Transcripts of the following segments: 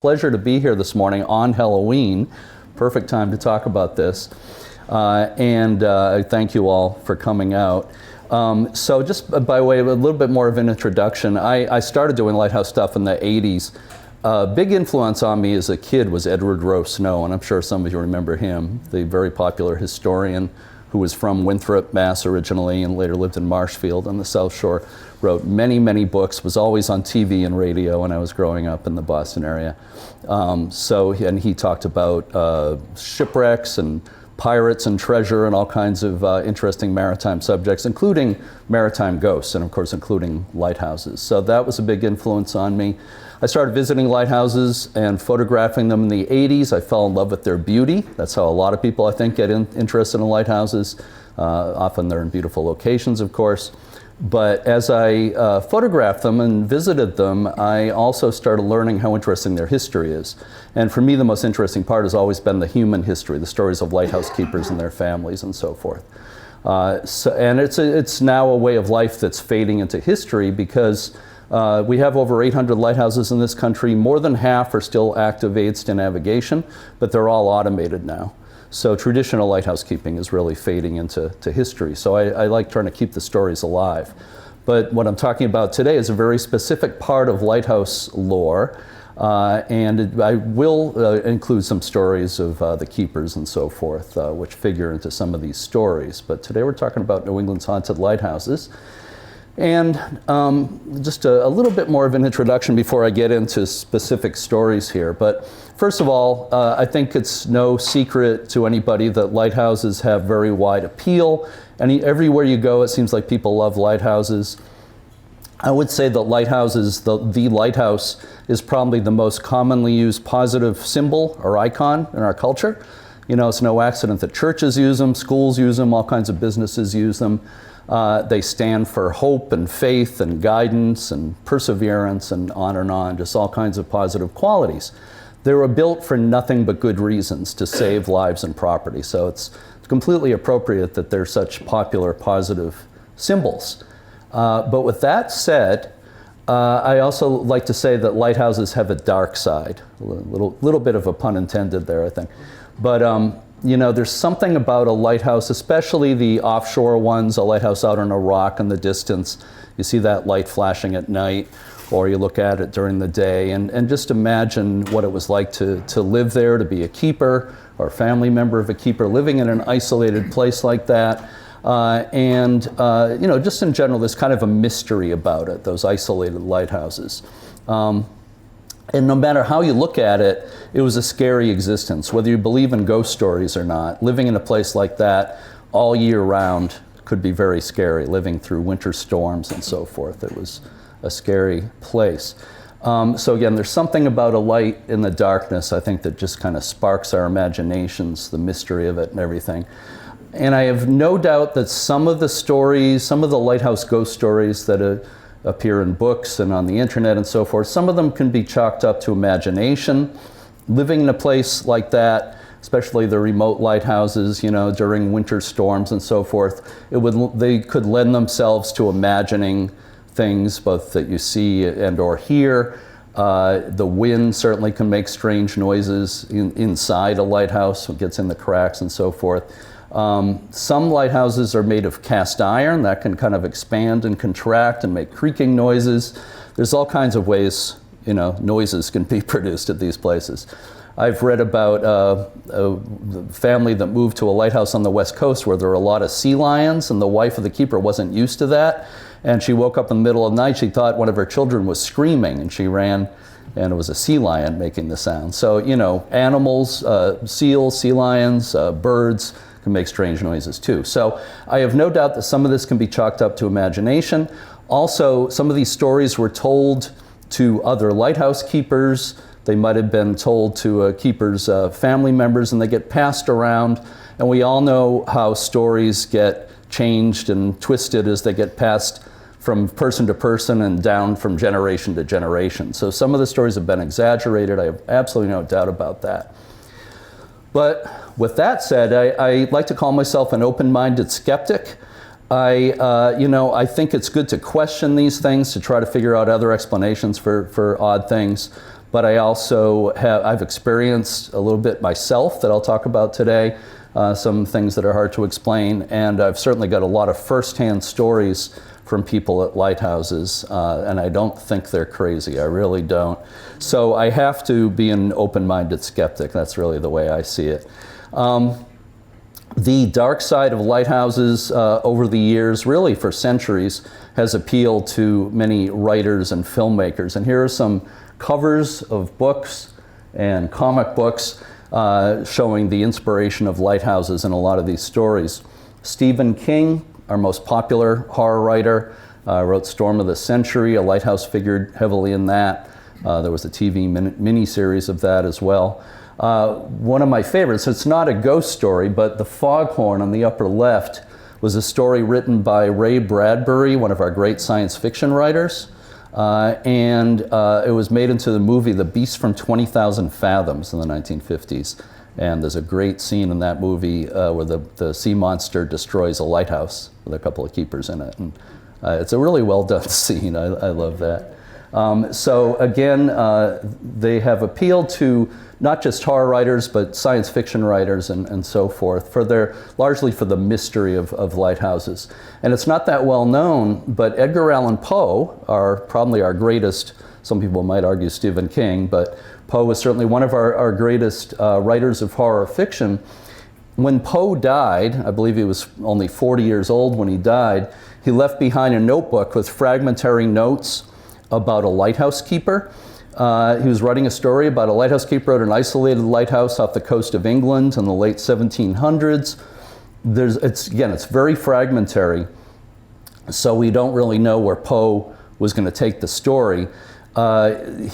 pleasure to be here this morning on Halloween. Perfect time to talk about this. And thank you all for coming out. So just by way of a little bit more of an introduction, I started doing lighthouse stuff in the 80s. Big influence on me as a kid was Edward Rowe Snow, and I'm sure some of you remember him, the very popular historian who was from Winthrop, Mass. Originally and later lived in Marshfield on the South Shore. Wrote many, many books, was always on TV and radio when I was growing up in the Boston area. And he talked about shipwrecks and pirates and treasure and all kinds of interesting maritime subjects, including maritime ghosts and of course including lighthouses. So that was a big influence on me. I started visiting lighthouses and photographing them in the 80s. I fell in love with their beauty. That's how a lot of people, I think, get interested in lighthouses. Often they're in beautiful locations, of course. But as I photographed them and visited them, I also started learning how interesting their history is. And for me, the most interesting part has always been the human history, the stories of lighthouse keepers and their families and so forth. And it's now a way of life that's fading into history because we have over 800 lighthouses in this country. More than half are still active aids to navigation, but they're all automated now. So traditional lighthouse keeping is really fading into history. So I like trying to keep the stories alive. But what I'm talking about today is a very specific part of lighthouse lore. And I will include some stories of the keepers and so forth, which figure into some of these stories. But today we're talking about New England's haunted lighthouses. And just a little bit more of an introduction before I get into specific stories here. But first of all, I think it's no secret to anybody that lighthouses have very wide appeal. Everywhere you go, it seems like people love lighthouses. I would say that lighthouses, the lighthouse, is probably the most commonly used positive symbol or icon in our culture. You know, it's no accident that churches use them, schools use them, all kinds of businesses use them. They stand for hope and faith and guidance and perseverance and on, just all kinds of positive qualities. They were built for nothing but good reasons, to save lives and property. So it's completely appropriate that they're such popular positive symbols. But with that said, I also like to say that lighthouses have a dark side. A little bit of a pun intended there, I think. But you know, there's something about a lighthouse, especially the offshore ones, a lighthouse out on a rock in the distance. You see that light flashing at night, or you look at it during the day, and just imagine what it was like to live there, to be a keeper or a family member of a keeper, living in an isolated place like that. You know, just in general, there's kind of a mystery about it, those isolated lighthouses. And no matter how you look at it, it was a scary existence. Whether you believe in ghost stories or not, living in a place like that all year round could be very scary, living through winter storms and so forth. It was a scary place. So again, there's something about a light in the darkness, I think, that just kind of sparks our imaginations, the mystery of it and everything. And I have no doubt that some of the stories, some of the lighthouse ghost stories that appear in books and on the internet and so forth, some of them can be chalked up to imagination. Living in a place like that, especially the remote lighthouses, you know, during winter storms and so forth, they could lend themselves to imagining things both that you see and or hear. The wind certainly can make strange noises inside a lighthouse. It gets in the cracks and so forth. Some lighthouses are made of cast iron that can kind of expand and contract and make creaking noises. There's all kinds of ways, you know, noises can be produced at these places. I've read about a family that moved to a lighthouse on the West Coast where there were a lot of sea lions, and the wife of the keeper wasn't used to that. And she woke up in the middle of the night, she thought one of her children was screaming, and she ran, and it was a sea lion making the sound. So, you know, animals, seals, sea lions, birds, can make strange noises too. So I have no doubt that some of this can be chalked up to imagination. Also, some of these stories were told to other lighthouse keepers. They might have been told to a keeper's family members, and they get passed around. And we all know how stories get changed and twisted as they get passed from person to person and down from generation to generation. So some of the stories have been exaggerated. I have absolutely no doubt about that. But with that said, I like to call myself an open-minded skeptic. I think it's good to question these things, to try to figure out other explanations for odd things. but I also I've experienced a little bit myself that I'll talk about today, some things that are hard to explain, and I've certainly got a lot of firsthand stories from people at lighthouses, and I don't think they're crazy. I really don't. So I have to be an open-minded skeptic. That's really the way I see it. The dark side of lighthouses over the years, really for centuries, has appealed to many writers and filmmakers. And here are some covers of books and comic books showing the inspiration of lighthouses in a lot of these stories. Stephen King, our most popular horror writer, wrote Storm of the Century. A lighthouse figured heavily in that. There was a TV miniseries of that as well. One of my favorites, it's not a ghost story, but The Foghorn on the upper left was a story written by Ray Bradbury, one of our great science fiction writers. And it was made into the movie The Beast from 20,000 Fathoms in the 1950s. And there's a great scene in that movie where the sea monster destroys a lighthouse with a couple of keepers in it. And it's a really well done scene. I love that. So again, they have appealed to not just horror writers, but science fiction writers and so forth, largely for the mystery of lighthouses. And it's not that well known, but Edgar Allan Poe, probably our greatest, some people might argue Stephen King, but Poe was certainly one of our greatest writers of horror fiction. When Poe died, I believe he was only 40 years old when he died, he left behind a notebook with fragmentary notes about a lighthouse keeper. He was writing a story about a lighthouse keeper at an isolated lighthouse off the coast of England in the late 1700s. It's very fragmentary, so we don't really know where Poe was going to take the story.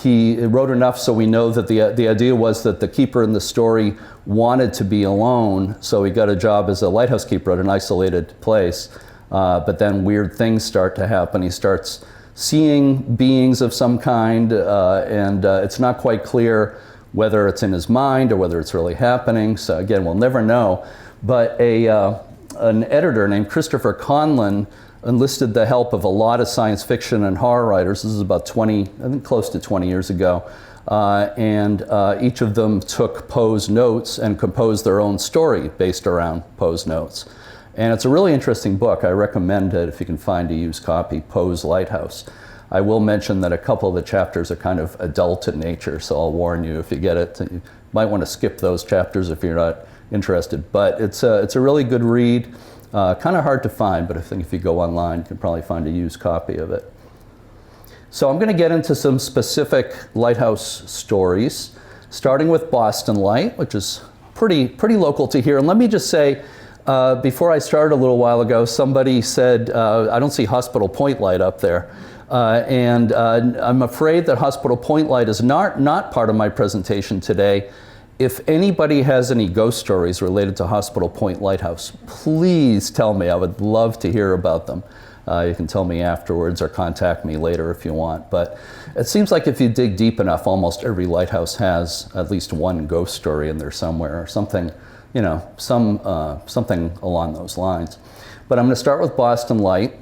He wrote enough so we know that the idea was that the keeper in the story wanted to be alone, so he got a job as a lighthouse keeper at an isolated place. But then weird things start to happen. He starts seeing beings of some kind, and it's not quite clear whether it's in his mind or whether it's really happening. So again, we'll never know. But an editor named Christopher Conlon enlisted the help of a lot of science fiction and horror writers. This is about close to 20 years ago. And each of them took Poe's notes and composed their own story based around Poe's notes. And it's a really interesting book. I recommend it if you can find a used copy, Poe's Lighthouse. I will mention that a couple of the chapters are kind of adult in nature, so I'll warn you if you get it. You might want to skip those chapters if you're not interested. But it's a really good read. Kind of hard to find, but I think if you go online, you can probably find a used copy of it. So I'm going to get into some specific lighthouse stories, starting with Boston Light, which is pretty local to here. And let me just say, before I started a little while ago, somebody said, I don't see Hospital Point Light up there. And I'm afraid that Hospital Point Light is not part of my presentation today. If anybody has any ghost stories related to Hospital Point Lighthouse, please tell me. I would love to hear about them. You can tell me afterwards or contact me later if you want. But it seems like if you dig deep enough, almost every lighthouse has at least one ghost story in there somewhere or something, something along those lines. But I'm going to start with Boston Light.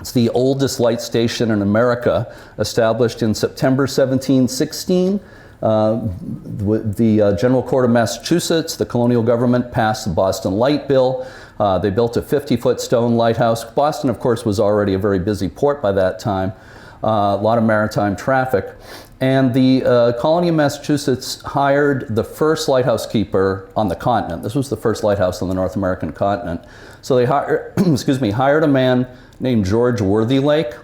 It's the oldest light station in America, established in September 1716. The General Court of Massachusetts, the colonial government, passed the Boston Light Bill. They built a 50-foot stone lighthouse. Boston, of course, was already a very busy port by that time, a lot of maritime traffic. And the colony of Massachusetts hired the first lighthouse keeper on the continent. This was the first lighthouse on the North American continent. So they hired a man named George Worthylake.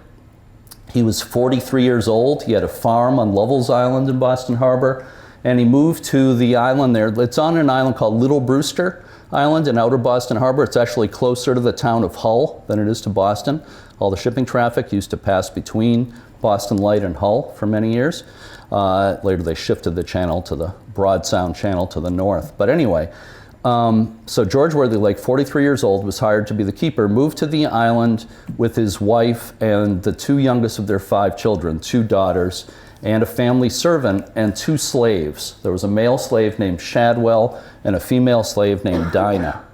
He was 43 years old. He had a farm on Lovell's Island in Boston Harbor, and he moved to the island there. It's on an island called Little Brewster Island in outer Boston Harbor. It's actually closer to the town of Hull than it is to Boston. All the shipping traffic used to pass between Boston Light and Hull for many years. Later they shifted the channel to the Broad Sound Channel to the north. But anyway, so George Worthylake, 43 years old, was hired to be the keeper, moved to the island with his wife and the two youngest of their 5 children, 2 daughters, and a family servant and 2 slaves. There was a male slave named Shadwell and a female slave named Dinah.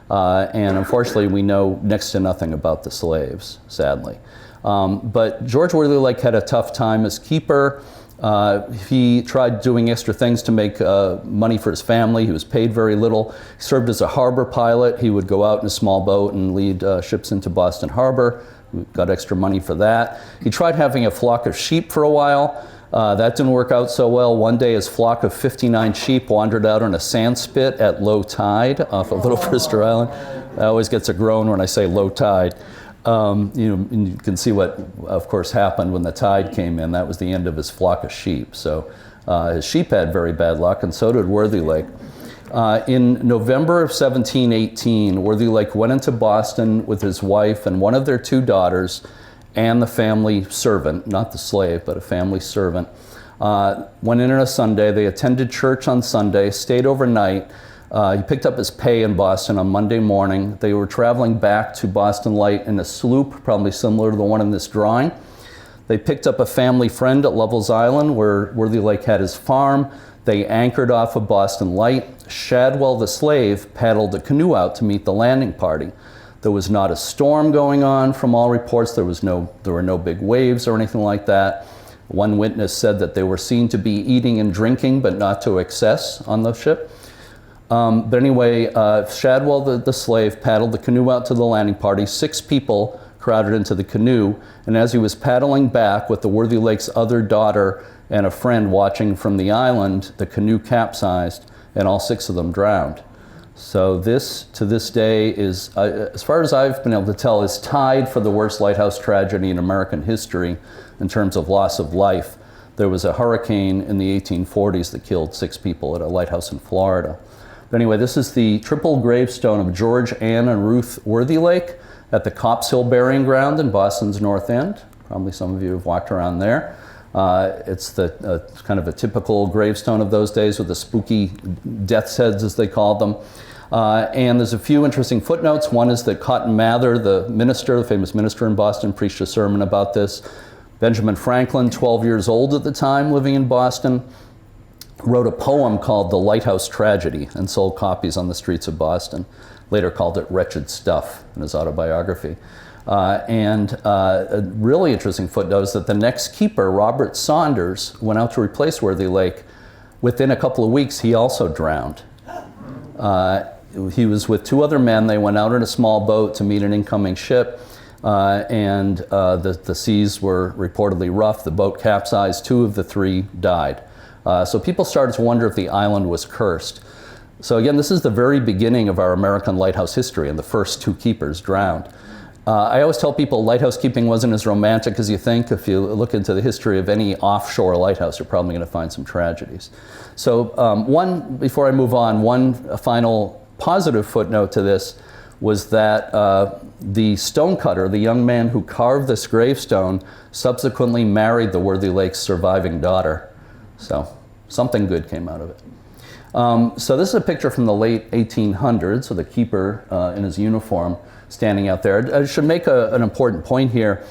And unfortunately, we know next to nothing about the slaves, sadly. But George Worthylake had a tough time as keeper. He tried doing extra things to make money for his family. He was paid very little. He served as a harbor pilot. He would go out in a small boat and lead ships into Boston Harbor. We got extra money for that. He tried having a flock of sheep for a while. That didn't work out so well. One day his flock of 59 sheep wandered out on a sand spit at low tide off of Little Brister Island. That always gets a groan when I say low tide. You can see what, of course, happened when the tide came in. That was the end of his flock of sheep. So his sheep had very bad luck, and so did Worthy Lake. In November of 1718, Worthy Lake went into Boston with his wife and one of their 2 daughters and the family servant, not the slave, but a family servant. Went in on a Sunday. They attended church on Sunday, stayed overnight. He picked up his pay in Boston on Monday morning. They were traveling back to Boston Light in a sloop, probably similar to the one in this drawing. They picked up a family friend at Lovell's Island, where Worthy Lake had his farm. They anchored off of Boston Light. Shadwell, the slave, paddled a canoe out to meet the landing party. There was not a storm going on from all reports. There were no big waves or anything like that. One witness said that they were seen to be eating and drinking, but not to excess on the ship. But anyway, Shadwell, the slave, paddled the canoe out to the landing party. 6 people crowded into the canoe, and as he was paddling back with the Worthy Lake's other daughter and a friend watching from the island, the canoe capsized, and all 6 of them drowned. So this, to this day, is, as far as I've been able to tell, is tied for the worst lighthouse tragedy in American history in terms of loss of life. There was a hurricane in the 1840s that killed 6 people at a lighthouse in Florida. But anyway, this is the triple gravestone of George, Ann, and Ruth Worthy Lake at the Copp's Hill Burying Ground in Boston's North End. Probably some of you have walked around there. It's kind of a typical gravestone of those days with the spooky death's heads, as they called them. And there's a few interesting footnotes. One is that Cotton Mather, the minister, the famous minister in Boston, preached a sermon about this. Benjamin Franklin, 12 years old at the time, living in Boston, wrote a poem called The Lighthouse Tragedy and sold copies on the streets of Boston. Later called it Wretched Stuff in his autobiography. A really interesting footnote is that the next keeper, Robert Saunders, went out to replace Worthy Lake. Within a couple of weeks, he also drowned. He was with 2 other men. They went out in a small boat to meet an incoming ship, and the seas were reportedly rough. The boat capsized. 2 of the 3 died. So people started to wonder if the island was cursed. So again, this is the very beginning of our American lighthouse history, and the first 2 keepers drowned. I always tell people lighthouse keeping wasn't as romantic as you think. If you look into the history of any offshore lighthouse, you're probably going to find some tragedies. So before I move on, one final positive footnote to this was that the stonecutter, the young man who carved this gravestone, subsequently married the Worthy Lake's surviving daughter. So something good came out of it. So this is a picture from the late 1800s, so the keeper in his uniform standing out there. I should make an important point here.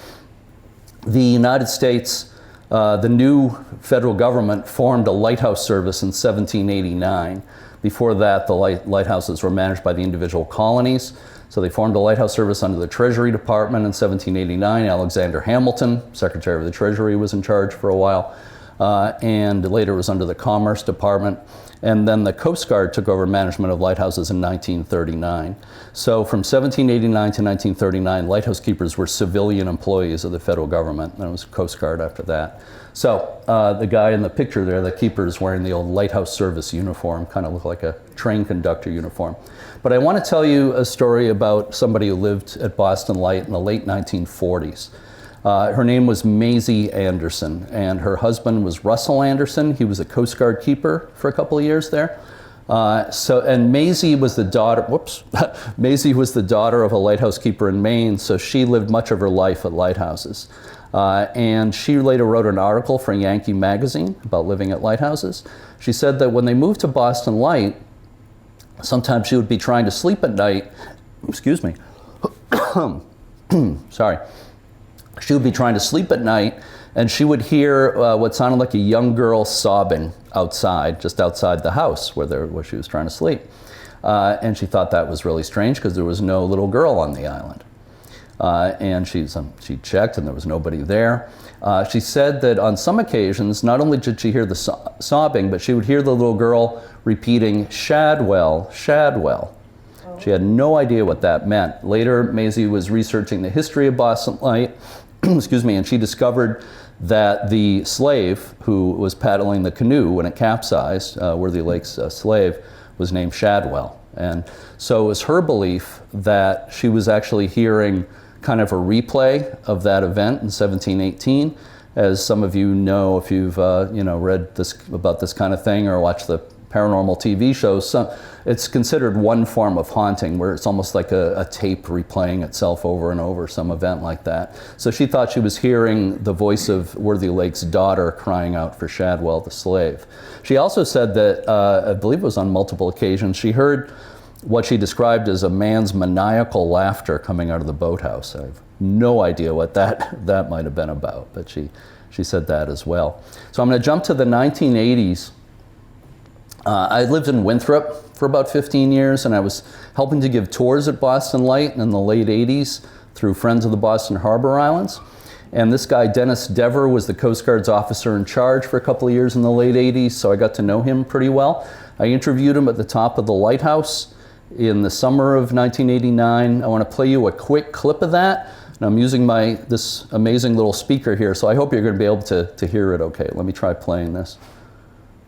The United States, the new federal government, formed a lighthouse service in 1789. Before that, the lighthouses were managed by the individual colonies. So they formed a lighthouse service under the Treasury Department in 1789. Alexander Hamilton, Secretary of the Treasury, was in charge for a while. And later was under the Commerce Department. And then the Coast Guard took over management of lighthouses in 1939. So from 1789 to 1939, lighthouse keepers were civilian employees of the federal government. And it was Coast Guard after that. So the guy in the picture there, the keeper, is wearing the old lighthouse service uniform, kind of looked like a train conductor uniform. But I want to tell you a story about somebody who lived at Boston Light in the late 1940s. Her name was Maisie Anderson, and her husband was Russell Anderson. He was a Coast Guard keeper for a couple of years there. And Maisie was the daughter, Maisie was the daughter of a lighthouse keeper in Maine, so she lived much of her life at lighthouses. And she later wrote an article for Yankee magazine about living at lighthouses. She said that when they moved to Boston Light, sometimes she would be trying to sleep at night, excuse me, sorry. She would be trying to sleep at night, and she would hear what sounded like a young girl sobbing outside, just outside the house where she was trying to sleep. And she thought that was really strange because there was no little girl on the island. And she checked and there was nobody there. She said that on some occasions, not only did she hear the sobbing, but she would hear the little girl repeating, "Shadwell, Shadwell." Oh. She had no idea what that meant. Later, Maisie was researching the history of Boston Light, excuse me, and she discovered that the slave who was paddling the canoe when it capsized, Worthy Lake's slave, was named Shadwell. And so it was her belief that she was actually hearing kind of a replay of that event in 1718. As some of you know, if you've read about this kind of thing or watched the paranormal TV shows, it's considered one form of haunting where it's almost like a tape replaying itself over and over, some event like that. So she thought she was hearing the voice of Worthy Lake's daughter crying out for Shadwell the slave. She also said that, I believe it was on multiple occasions, she heard what she described as a man's maniacal laughter coming out of the boathouse. I have no idea what that might have been about, but she said that as well. So I'm going to jump to the 1980s. I lived in Winthrop for about 15 years, and I was helping to give tours at Boston Light in the late 80s through Friends of the Boston Harbor Islands. And this guy, Dennis Dever, was the Coast Guard's officer in charge for a couple of years in the late 80s, so I got to know him pretty well. I interviewed him at the top of the Lighthouse in the summer of 1989. I want to play you a quick clip of that. And I'm using this amazing little speaker here, so I hope you're going to be able to hear it okay. Let me try playing this.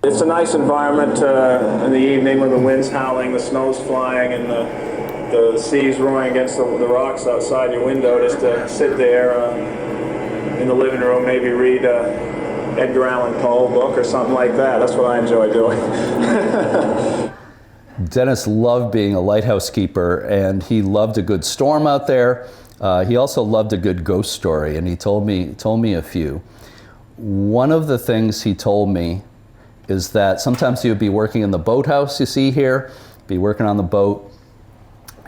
It's a nice environment in the evening when the wind's howling, the snow's flying, and the sea's roaring against the rocks outside your window. Just to sit there in the living room, maybe read Edgar Allan Poe book or something like that. That's what I enjoy doing. Dennis loved being a lighthouse keeper, and he loved a good storm out there. He also loved a good ghost story, and he told me a few. One of the things he told me is that sometimes he would be working in the boathouse, you see here, be working on the boat,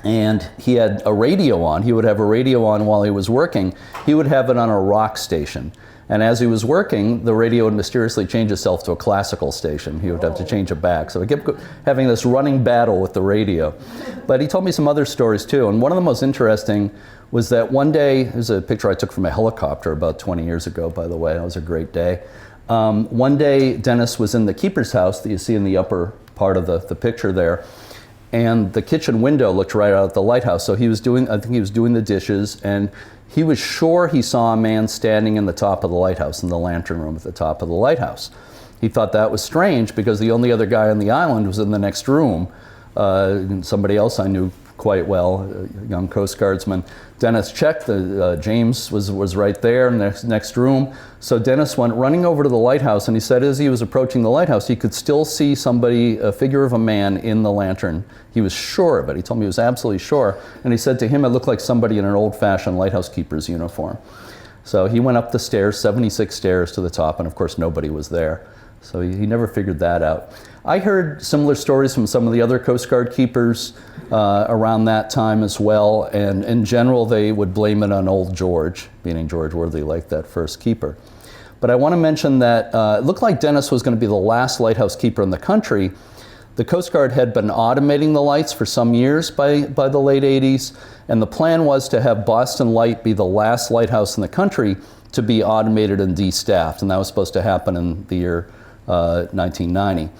and he had a radio on. He would have a radio on while he was working. He would have it on a rock station. And as he was working, the radio would mysteriously change itself to a classical station. He would have to change it back. So he kept having this running battle with the radio. But he told me some other stories too. And one of the most interesting was that one day, there's a picture I took from a helicopter about 20 years ago, by the way. It was a great day. One day, Dennis was in the keeper's house that you see in the upper part of the picture there. And the kitchen window looked right out at the lighthouse. So I think he was doing the dishes, and he was sure he saw a man standing in the top of the lighthouse, in the lantern room at the top of the lighthouse. He thought that was strange because the only other guy on the island was in the next room. Somebody else I knew quite well, a young Coast Guardsman. Dennis checked, James was right there in the next room. So Dennis went running over to the lighthouse, and he said as he was approaching the lighthouse, he could still see somebody, a figure of a man in the lantern. He was sure of it. He told me he was absolutely sure. And he said to him, it looked like somebody in an old-fashioned lighthouse keeper's uniform. So he went up the stairs, 76 stairs to the top, and of course nobody was there. So he never figured that out. I heard similar stories from some of the other Coast Guard keepers around that time as well, and in general they would blame it on old George, meaning George Worthy Lake, that first keeper. But I want to mention that it looked like Dennis was going to be the last lighthouse keeper in the country. The Coast Guard had been automating the lights for some years by the late 80s, and the plan was to have Boston Light be the last lighthouse in the country to be automated and de-staffed, and that was supposed to happen in the year 1990.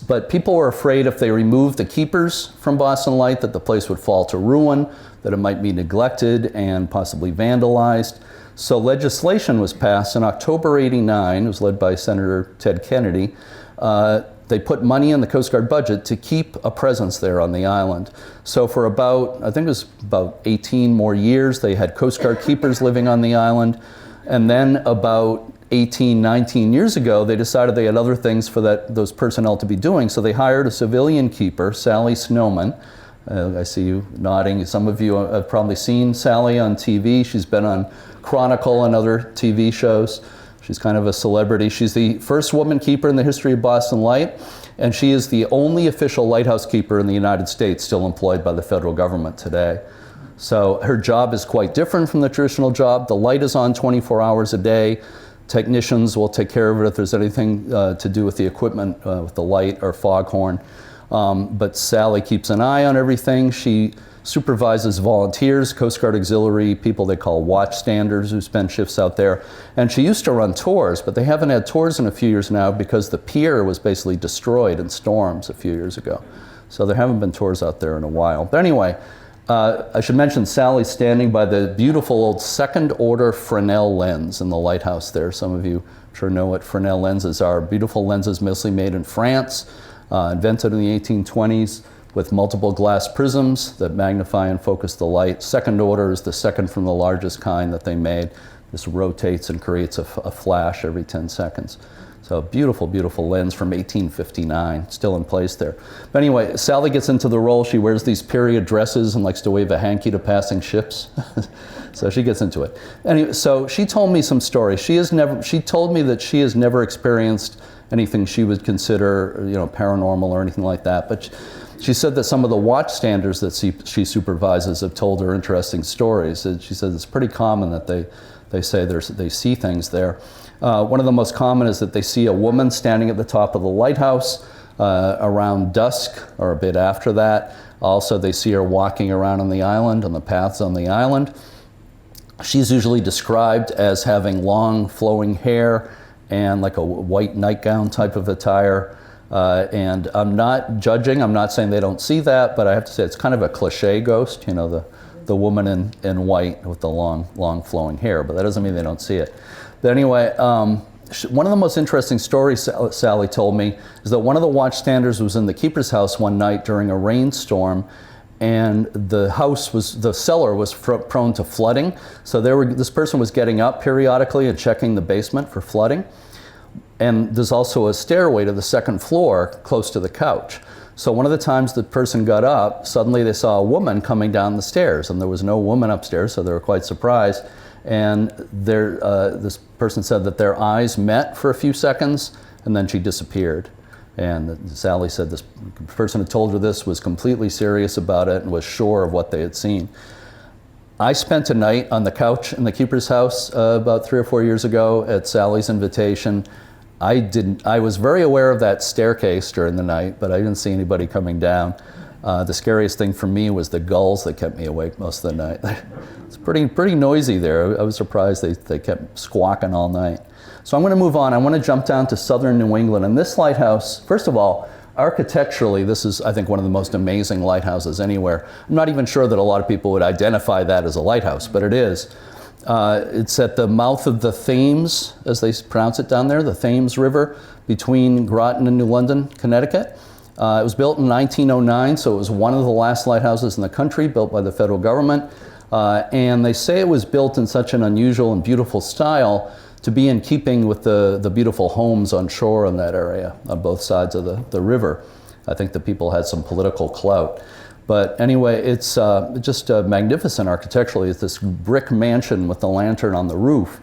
But people were afraid if they removed the keepers from Boston Light that the place would fall to ruin, that it might be neglected and possibly vandalized. So legislation was passed in October '89. It was led by Senator Ted Kennedy. They put money in the Coast Guard budget to keep a presence there on the island. So for I think it was about 18 more years, they had Coast Guard keepers living on the island. And then about 18, 19 years ago, they decided they had other things for those personnel to be doing. So they hired a civilian keeper, Sally Snowman. I see you nodding. Some of you have probably seen Sally on TV. She's been on Chronicle and other TV shows. She's kind of a celebrity. She's the first woman keeper in the history of Boston Light, and she is the only official lighthouse keeper in the United States still employed by the federal government today. So her job is quite different from the traditional job. The light is on 24 hours a day. Technicians will take care of it if there's anything to do with the equipment, with the light or foghorn. But Sally keeps an eye on everything. She supervises volunteers, Coast Guard auxiliary people they call watchstanders who spend shifts out there. And she used to run tours, but they haven't had tours in a few years now because the pier was basically destroyed in storms a few years ago. So there haven't been tours out there in a while. But anyway, I should mention Sally's standing by the beautiful old second order Fresnel lens in the lighthouse there. Some of you I'm sure know what Fresnel lenses are. Beautiful lenses mostly made in France, invented in the 1820s. With multiple glass prisms that magnify and focus the light. Second order is the second from the largest kind that they made. This rotates and creates a flash every 10 seconds. So beautiful, beautiful lens from 1859, still in place there. But anyway, Sally gets into the role. She wears these period dresses and likes to wave a hanky to passing ships. So she gets into it. Anyway, so she told me some stories. She told me that she has never experienced anything she would consider, paranormal or anything like that. But she said that some of the watchstanders that she supervises have told her interesting stories. She said it's pretty common that they say they see things there. One of the most common is that they see a woman standing at the top of the lighthouse around dusk or a bit after that. Also, they see her walking around on the island, on the paths on the island. She's usually described as having long flowing hair and like a white nightgown type of attire. And I'm not judging, I'm not saying they don't see that, but I have to say it's kind of a cliche ghost, the woman in white with the long flowing hair, but that doesn't mean they don't see it. But anyway, one of the most interesting stories Sally told me is that one of the watchstanders was in the keeper's house one night during a rainstorm, and the cellar was prone to flooding. So this person was getting up periodically and checking the basement for flooding. And there's also a stairway to the second floor close to the couch. So one of the times the person got up, suddenly they saw a woman coming down the stairs, and there was no woman upstairs, so they were quite surprised. And this person said that their eyes met for a few seconds, and then she disappeared. And Sally said this person who told her this was completely serious about it and was sure of what they had seen. I spent a night on the couch in the keeper's house about 3 or 4 years ago at Sally's invitation. I was very aware of that staircase during the night, but I didn't see anybody coming down. The scariest thing for me was the gulls that kept me awake most of the night. It's pretty noisy there. I was surprised they kept squawking all night. So I'm going to move on. I want to jump down to southern New England. And this lighthouse, first of all, architecturally, this is, I think, one of the most amazing lighthouses anywhere. I'm not even sure that a lot of people would identify that as a lighthouse, but it is. It's at the mouth of the Thames, as they pronounce it down there, the Thames River, between Groton and New London, Connecticut. It was built in 1909, so it was one of the last lighthouses in the country, built by the federal government. And they say it was built in such an unusual and beautiful style to be in keeping with the beautiful homes on shore in that area, on both sides of the river. I think the people had some political clout. But anyway, it's just magnificent architecturally. It's this brick mansion with the lantern on the roof.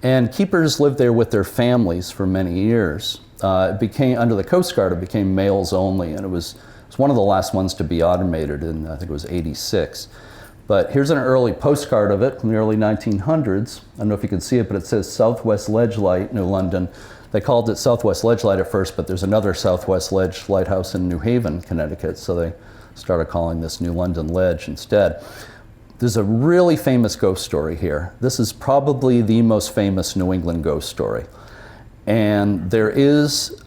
And keepers lived there with their families for many years. It became, under the Coast Guard, it became males only, and it was one of the last ones to be automated in, I think it was 86. But here's an early postcard of it from the early 1900s. I don't know if you can see it, but it says Southwest Ledge Light, New London. They called it Southwest Ledge Light at first, but there's another Southwest Ledge Lighthouse in New Haven, Connecticut, so they started calling this New London Ledge instead. There's a really famous ghost story here. This is probably the most famous New England ghost story. And there is,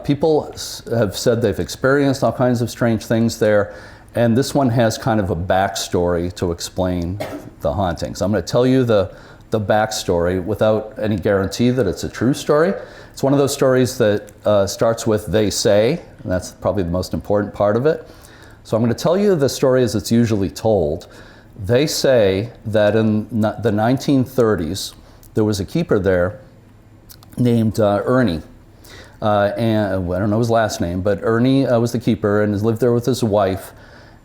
people have said they've experienced all kinds of strange things there, and this one has kind of a backstory to explain the hauntings. I'm going to tell you the backstory without any guarantee that it's a true story. It's one of those stories that starts with "they say," and that's probably the most important part of it. So I'm going to tell you the story as it's usually told. They say that in the 1930s, there was a keeper there named Ernie. And I don't know his last name, but Ernie was the keeper and has lived there with his wife.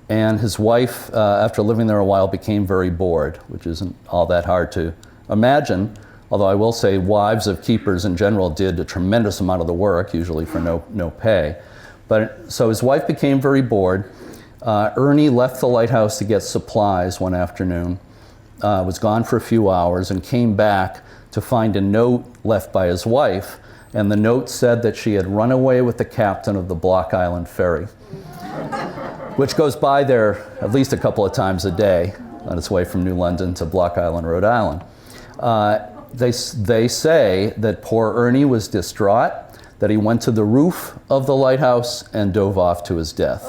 And his wife, after living there a while, became very bored, which isn't all that hard to imagine. Although I will say wives of keepers in general did a tremendous amount of the work, usually for no pay. But so his wife became very bored. Ernie left the lighthouse to get supplies one afternoon, was gone for a few hours, and came back to find a note left by his wife And the note said that she had run away with the captain of the Block Island ferry, which goes by there at least a couple of times a day on its way from New London to Block Island, Rhode Island. They say that poor Ernie was distraught, that he went to the roof of the lighthouse and dove off to his death.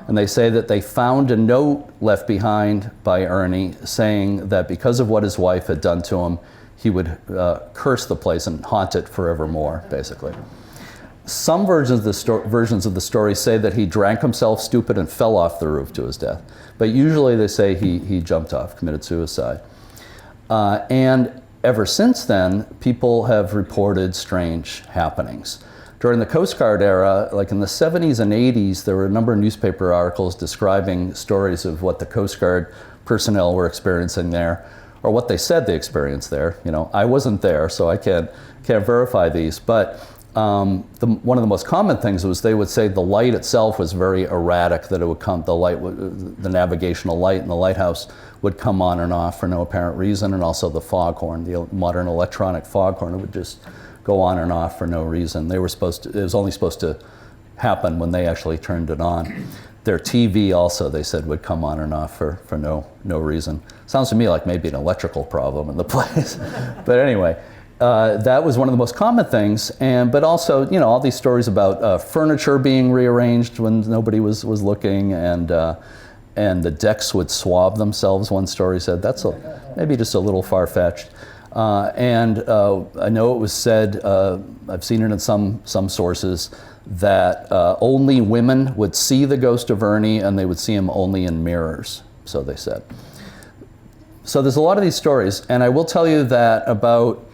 And they say that they found a note left behind by Ernie saying that because of what his wife had done to him, he would curse the place and haunt it forevermore, basically. Some versions of the story say that he drank himself stupid and fell off the roof to his death. But usually they say he jumped off, committed suicide. And ever since then, people have reported strange happenings. During the Coast Guard era, like in the 70s and 80s, there were a number of newspaper articles describing stories of what the Coast Guard personnel were experiencing there, or what they said they experienced there. You know, I wasn't there, so I can't verify these. But one of the most common things was they would say the light itself was very erratic, that it would come, the navigational light in the lighthouse would come on and off for no apparent reason, and also the foghorn, the modern electronic foghorn, it would just go on and off for no reason. It was only supposed to happen when they actually turned it on. Their TV also, they said, would come on and off for no reason. Sounds to me like maybe an electrical problem in the place. But anyway, that was one of the most common things. But also, you know, all these stories about furniture being rearranged when nobody was looking, and the decks would swab themselves, one story said. That's maybe just a little far-fetched. And I know it was said, I've seen it in some sources, that only women would see the ghost of Ernie, and they would see him only in mirrors, so they said. So there's a lot of these stories, and I will tell you that about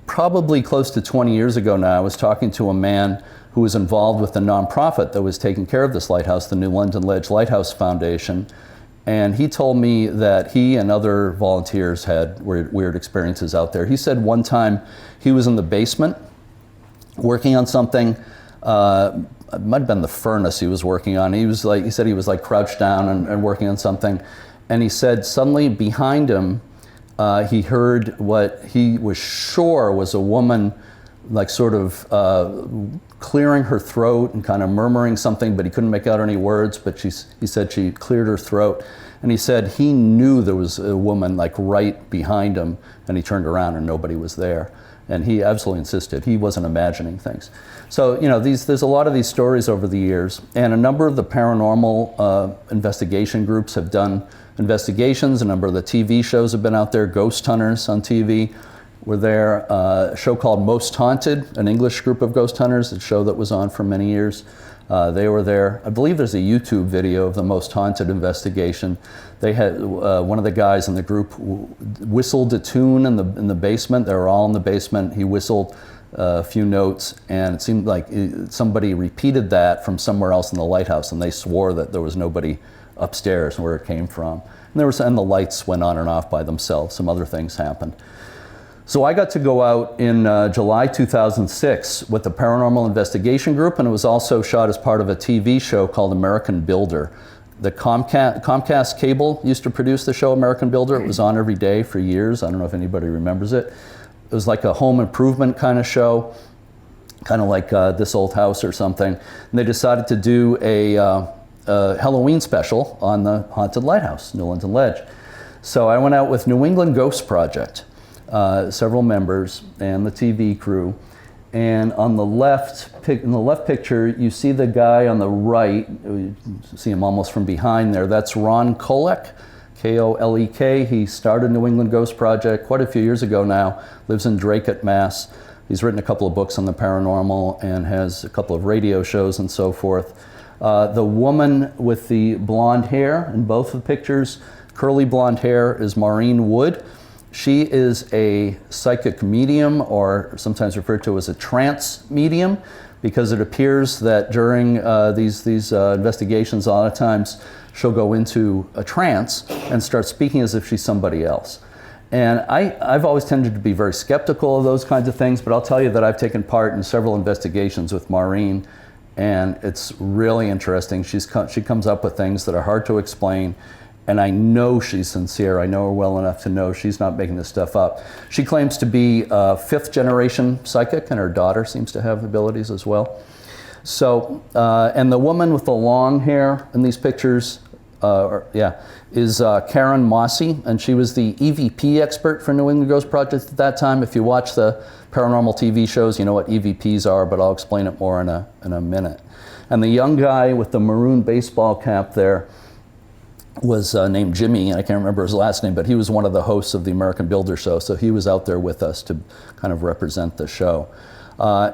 probably close to 20 years ago now, I was talking to a man who was involved with the nonprofit that was taking care of this lighthouse, the New London Ledge Lighthouse Foundation. And he told me that he and other volunteers had weird experiences out there. He said one time he was in the basement working on something. It might have been the furnace he was working on. He said he was like crouched down and working on something. And he said suddenly behind him, he heard what he was sure was a woman, like sort of clearing her throat and kind of murmuring something, but he couldn't make out any words, but he said she cleared her throat. And he said he knew there was a woman like right behind him, and he turned around and nobody was there. And he absolutely insisted he wasn't imagining things. So, you know, there's a lot of these stories over the years, and a number of the paranormal investigation groups have done investigations. A number of the TV shows have been out there. Ghost Hunters on TV were there. A show called Most Haunted, an English group of ghost hunters, a show that was on for many years. They were there. I believe there's a YouTube video of the Most Haunted investigation. They had one of the guys in the group whistled a tune in the basement. They were all in the basement. He whistled a few notes, and it seemed like somebody repeated that from somewhere else in the lighthouse, and they swore that there was nobody upstairs where it came from. And the lights went on and off by themselves. Some other things happened. So I got to go out in July 2006 with the Paranormal Investigation Group, and it was also shot as part of a TV show called American Builder. The Comcast cable used to produce the show American Builder. It was on every day for years. I don't know if anybody remembers it. It was like a home improvement kind of show, kind of like This Old House or something. And they decided to do a Halloween special on the haunted lighthouse, New London Ledge. So I went out with New England Ghost Project, several members, and the TV crew. And on the left, in the left picture, you see the guy on the right. You see him almost from behind there. That's Ron Kolek, K-O-L-E-K. He started New England Ghost Project quite a few years ago now. Lives in Draycote, Mass. He's written a couple of books on the paranormal and has a couple of radio shows and so forth. The woman with the blonde hair in both of the pictures, curly blonde hair, is Maureen Wood. She is a psychic medium, or sometimes referred to as a trance medium, because it appears that during these investigations, a lot of times she'll go into a trance and start speaking as if she's somebody else. And I've always tended to be very skeptical of those kinds of things, but I'll tell you that I've taken part in several investigations with Maureen, and it's really interesting. She comes up with things that are hard to explain, And I know she's sincere. I know her well enough to know she's not making this stuff up. She claims to be a fifth generation psychic, and her daughter seems to have abilities as well. So, and the woman with the long hair in these pictures, is Karen Mossy, and she was the EVP expert for New England Ghost Project at that time. If you watch the paranormal TV shows, you know what EVPs are, but I'll explain it more in a minute. And the young guy with the maroon baseball cap there was named Jimmy, and I can't remember his last name, but he was one of the hosts of the American Builder Show, so he was out there with us to kind of represent the show.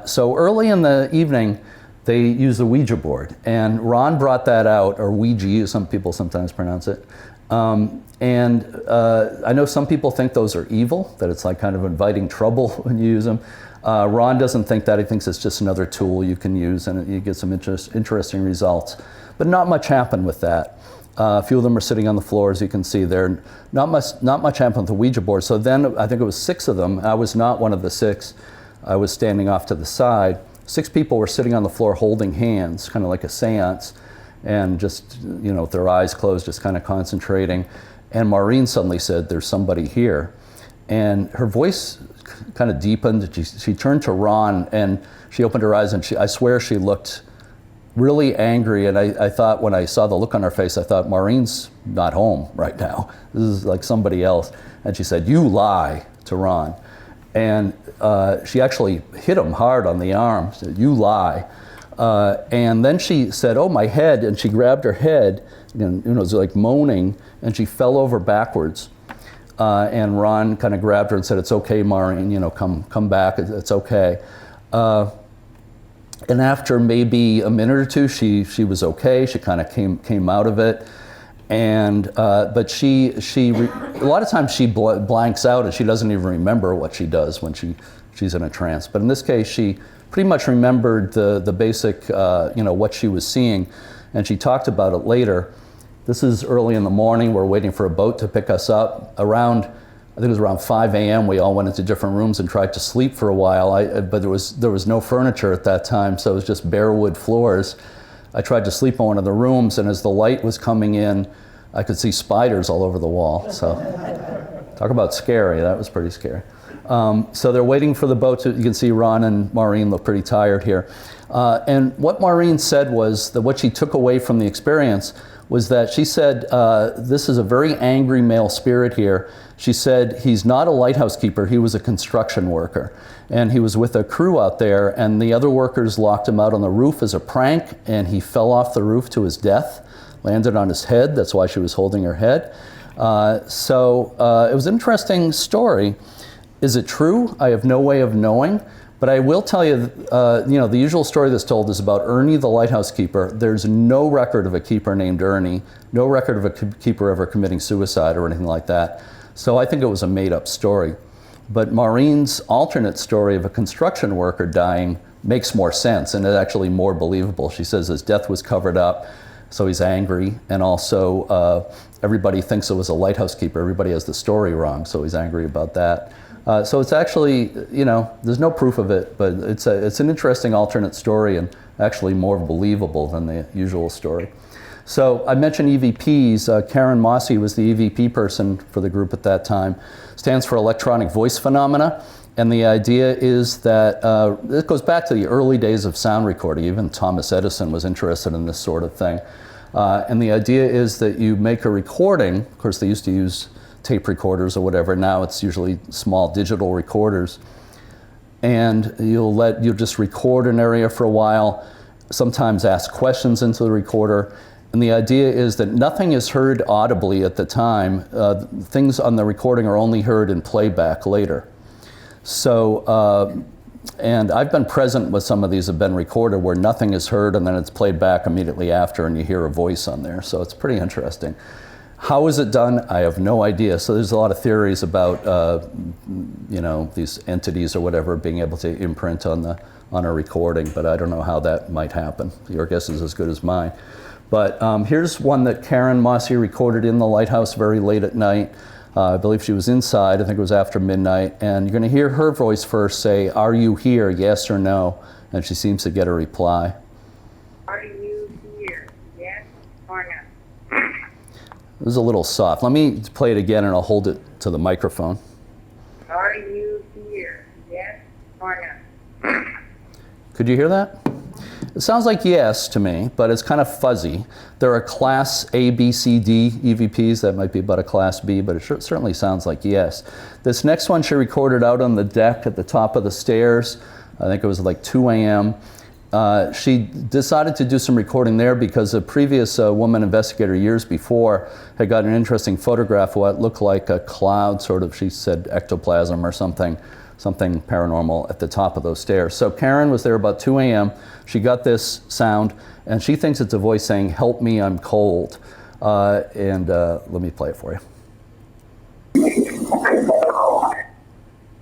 So early in the evening, they used the Ouija board, and Ron brought that out, or Ouija, some people sometimes pronounce it. And I know some people think those are evil, that it's like kind of inviting trouble when you use them. Ron doesn't think that. He thinks it's just another tool you can use, and you get some interesting results. But not much happened with that. A few of them are sitting on the floor, as you can see there. Not much happened with the Ouija board. So then I think it was 6 of them. I was not one of the 6. I was standing off to the side. 6 people were sitting on the floor holding hands, kind of like a seance, and just, you know, with their eyes closed, just kind of concentrating. And Maureen suddenly said, "There's somebody here." And her voice kind of deepened. She turned to Ron, and she opened her eyes, and I swear she looked really angry. And I thought, when I saw the look on her face, I thought, Maureen's not home right now. This is like somebody else. And she said, "You lie," to Ron. And she actually hit him hard on the arm. She said, "You lie." And then she said, "Oh, my head," and she grabbed her head, and it was like moaning, and she fell over backwards. And Ron kind of grabbed her and said, "It's okay, Maureen, you know, come back, it's okay." And after maybe a minute or two, she was okay. She kind of came out of it. And but a lot of times she blanks out, and she doesn't even remember what she does when she's in a trance. But in this case, she pretty much remembered the basic, what she was seeing, and she talked about it later. This is early in the morning. We're waiting for a boat to pick us up. I think it was around 5 a.m. We all went into different rooms and tried to sleep for a while. But there was no furniture at that time, so it was just bare wood floors. I tried to sleep in one of the rooms, and as the light was coming in, I could see spiders all over the wall. So talk about scary. That was pretty scary. So they're waiting for the boat. You can see Ron and Maureen look pretty tired here. And what Maureen said was that what she took away from the experience was that she said, this is a very angry male spirit here. She said he's not a lighthouse keeper, he was a construction worker. And he was with a crew out there, and the other workers locked him out on the roof as a prank, and he fell off the roof to his death, landed on his head. That's why she was holding her head. So it was an interesting story. Is it true? I have no way of knowing. But I will tell you, the usual story that's told is about Ernie, the lighthouse keeper. There's no record of a keeper named Ernie, no record of a keeper ever committing suicide or anything like that. So I think it was a made-up story. But Maureen's alternate story of a construction worker dying makes more sense, and it's actually more believable. She says his death was covered up, so he's angry, and also everybody thinks it was a lighthouse keeper. Everybody has the story wrong, so he's angry about that. So it's actually, there's no proof of it, but it's an interesting alternate story, and actually more believable than the usual story. So I mentioned EVPs. Karen Mossy was the EVP person for the group at that time. Stands for electronic voice phenomena. And the idea is that, it goes back to the early days of sound recording. Even Thomas Edison was interested in this sort of thing. And the idea is that you make a recording. Of course, they used to use tape recorders or whatever. Now it's usually small digital recorders. And you'll just record an area for a while, sometimes ask questions into the recorder. And the idea is that nothing is heard audibly at the time. Things on the recording are only heard in playback later. So, and I've been present with some of these have been recorded where nothing is heard and then it's played back immediately after and you hear a voice on there. So it's pretty interesting. How is it done? I have no idea. So there's a lot of theories about, these entities or whatever being able to imprint on a recording, but I don't know how that might happen. Your guess is as good as mine. But here's one that Karen Mossy recorded in the lighthouse very late at night. I believe she was inside. I think it was after midnight. And you're going to hear her voice first say, "Are you here, yes or no?" And she seems to get a reply. Are you here, yes or no? It was a little soft. Let me play it again and I'll hold it to the microphone. Are you here? Yes or no? Could you hear that? It sounds like yes to me, but it's kind of fuzzy. There are class A, B, C, D EVPs. That might be about a class B, but it certainly sounds like yes. This next one she recorded out on the deck at the top of the stairs. I think it was like 2 a.m. She decided to do some recording there because a previous woman investigator years before had got an interesting photograph of what looked like a cloud, sort of, she said, ectoplasm or something paranormal at the top of those stairs. So Karen was there about 2 a.m. She got this sound, and she thinks it's a voice saying, "Help me, I'm cold." Let me play it for you.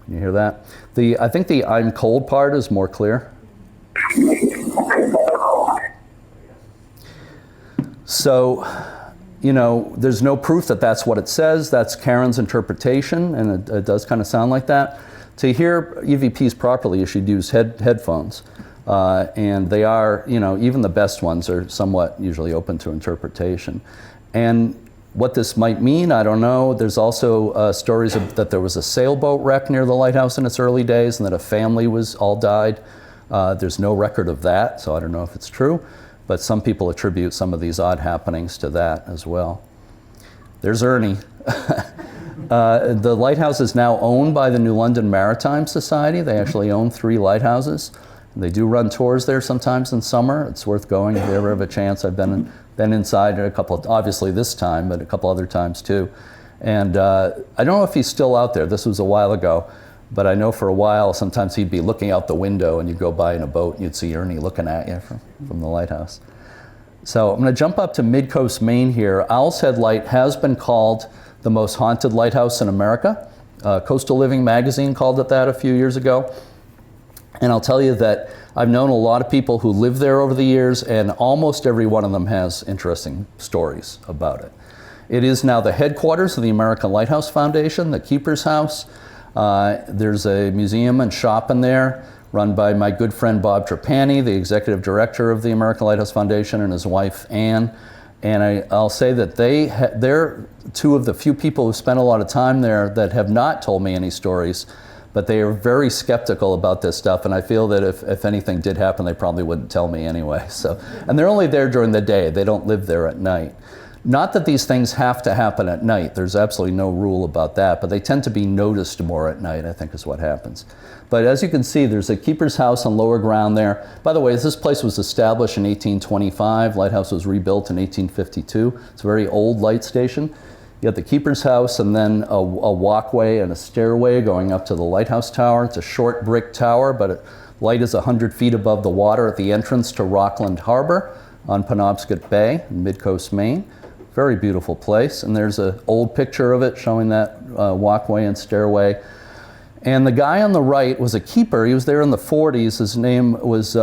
Can you hear that? I think the "I'm cold" part is more clear. So, you know, there's no proof that that's what it says. That's Karen's interpretation, and it does kind of sound like that. To hear EVPs properly, you should use headphones. And they are, you know, even the best ones are somewhat usually open to interpretation. And what this might mean, I don't know. There's also stories that there was a sailboat wreck near the lighthouse in its early days and that a family all died. There's no record of that, so I don't know if it's true. But some people attribute some of these odd happenings to that as well. There's Ernie. The lighthouse is now owned by the New London Maritime Society. They actually own 3 lighthouses. They do run tours there sometimes in summer. It's worth going if you ever have a chance. I've been inside a couple, obviously this time, but a couple other times too. And I don't know if he's still out there. This was a while ago. But I know for a while, sometimes he'd be looking out the window and you'd go by in a boat and you'd see Ernie looking at you from the lighthouse. So I'm going to jump up to Mid-Coast, Maine here. Owl's Head Light has been called the most haunted lighthouse in America. Coastal Living magazine called it that a few years ago. And I'll tell you that I've known a lot of people who live there over the years, and almost every one of them has interesting stories about it. It is now the headquarters of the American Lighthouse Foundation, the Keeper's House. There's a museum and shop in there run by my good friend Bob Trapani, the executive director of the American Lighthouse Foundation, and his wife Anne. And I'll say that they're 2 of the few people who spent a lot of time there that have not told me any stories, but they are very skeptical about this stuff, and I feel that if anything did happen, they probably wouldn't tell me anyway. So, and they're only there during the day. They don't live there at night. Not that these things have to happen at night. There's absolutely no rule about that, but they tend to be noticed more at night, I think is what happens. But as you can see, there's a keeper's house on lower ground there. By the way, this place was established in 1825. Lighthouse was rebuilt in 1852. It's a very old light station. You have the keeper's house and then a walkway and a stairway going up to the lighthouse tower. It's a short brick tower, but light is 100 feet above the water at the entrance to Rockland Harbor on Penobscot Bay in Mid-Coast, Maine. Very beautiful place, and there's an old picture of it showing that walkway and stairway. And the guy on the right was a keeper. He was there in the 40s. His name was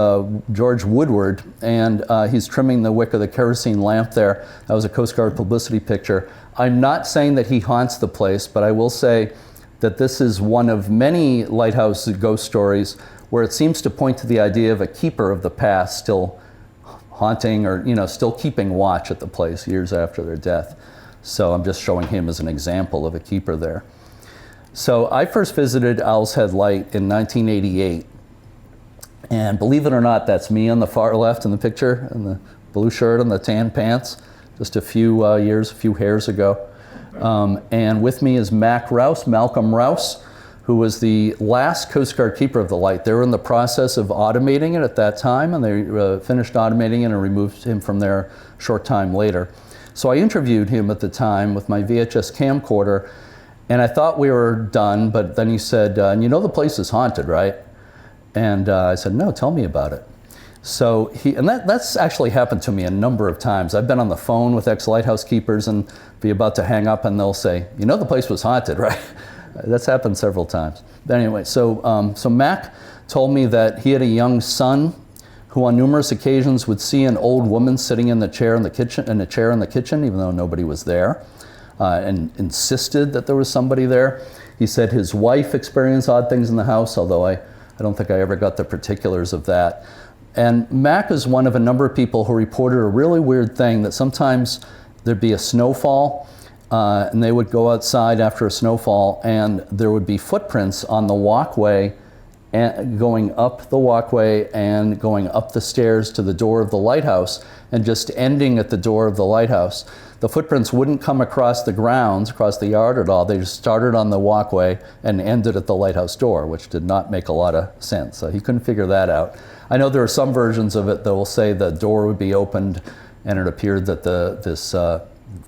George Woodward, and he's trimming the wick of the kerosene lamp there. That was a Coast Guard publicity picture. I'm not saying that he haunts the place, but I will say that this is one of many lighthouse ghost stories where it seems to point to the idea of a keeper of the past still haunting or, you know, still keeping watch at the place years after their death. So I'm just showing him as an example of a keeper there. So I first visited Owl's Head Light in 1988. And believe it or not, that's me on the far left in the picture, in the blue shirt and the tan pants, just a few hairs ago. And with me is Malcolm Rouse, who was the last Coast Guard keeper of the light. They were in the process of automating it at that time, and they finished automating it and removed him from there a short time later. So I interviewed him at the time with my VHS camcorder, and I thought we were done, but then he said, you know the place is haunted, right? And I said, no, tell me about it. So that's actually happened to me a number of times. I've been on the phone with ex-lighthouse keepers and be about to hang up, and they'll say, you know the place was haunted, right? That's happened several times. But anyway, so Mac told me that he had a young son who on numerous occasions would see an old woman sitting in a chair in the kitchen, even though nobody was there, and insisted that there was somebody there. He said his wife experienced odd things in the house, although I don't think I ever got the particulars of that. And Mac is one of a number of people who reported a really weird thing that sometimes there'd be a snowfall, and they would go outside after a snowfall, and there would be footprints on the walkway, and going up the walkway and going up the stairs to the door of the lighthouse, and just ending at the door of the lighthouse. The footprints wouldn't come across the grounds, across the yard at all. They just started on the walkway and ended at the lighthouse door, which did not make a lot of sense. So he couldn't figure that out. I know there are some versions of it that will say the door would be opened and it appeared that this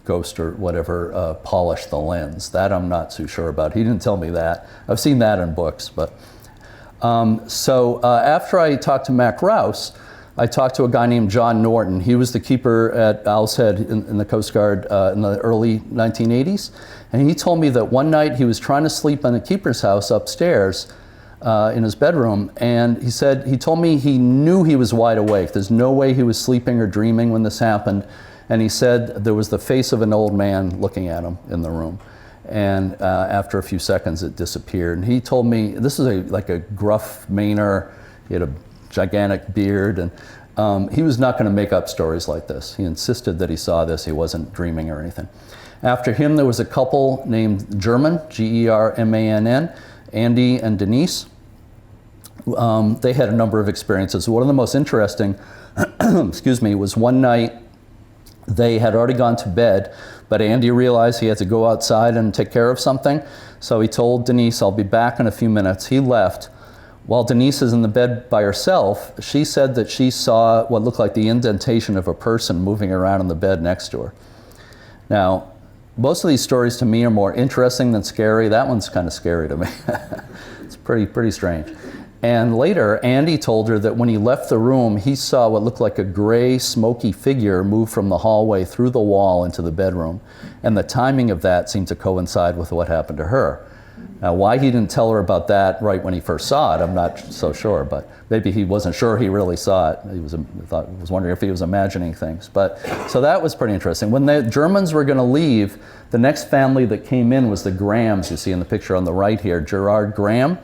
ghost or whatever polished the lens. That I'm not too sure about. He didn't tell me that. I've seen that in books. But after I talked to Mac Rouse, I talked to a guy named John Norton. He was the keeper at Owl's Head in the Coast Guard in the early 1980s. And he told me that one night he was trying to sleep in the keeper's house upstairs in his bedroom. And he told me he knew he was wide awake. There's no way he was sleeping or dreaming when this happened. And he said there was the face of an old man looking at him in the room. And after a few seconds, it disappeared. And he told me, this is like a gruff Mainer. He had a gigantic beard, and he was not going to make up stories like this. He insisted that he saw this. He wasn't dreaming or anything. After him, there was a couple named German, Germann, Andy and Denise. They had a number of experiences. One of the most interesting, excuse me, was one night they had already gone to bed, but Andy realized he had to go outside and take care of something. So he told Denise, I'll be back in a few minutes. He left. While Denise is in the bed by herself, she said that she saw what looked like the indentation of a person moving around in the bed next to her. Now, most of these stories to me are more interesting than scary. That one's kind of scary to me. It's pretty strange. And later, Andy told her that when he left the room, he saw what looked like a gray, smoky figure move from the hallway through the wall into the bedroom. And the timing of that seemed to coincide with what happened to her. Now, why he didn't tell her about that right when he first saw it, I'm not so sure, but maybe he wasn't sure he really saw it. He was wondering if he was imagining things. But so that was pretty interesting. When the Germans were going to leave, the next family that came in was the Grahams, you see in the picture on the right here. Gerard Graham,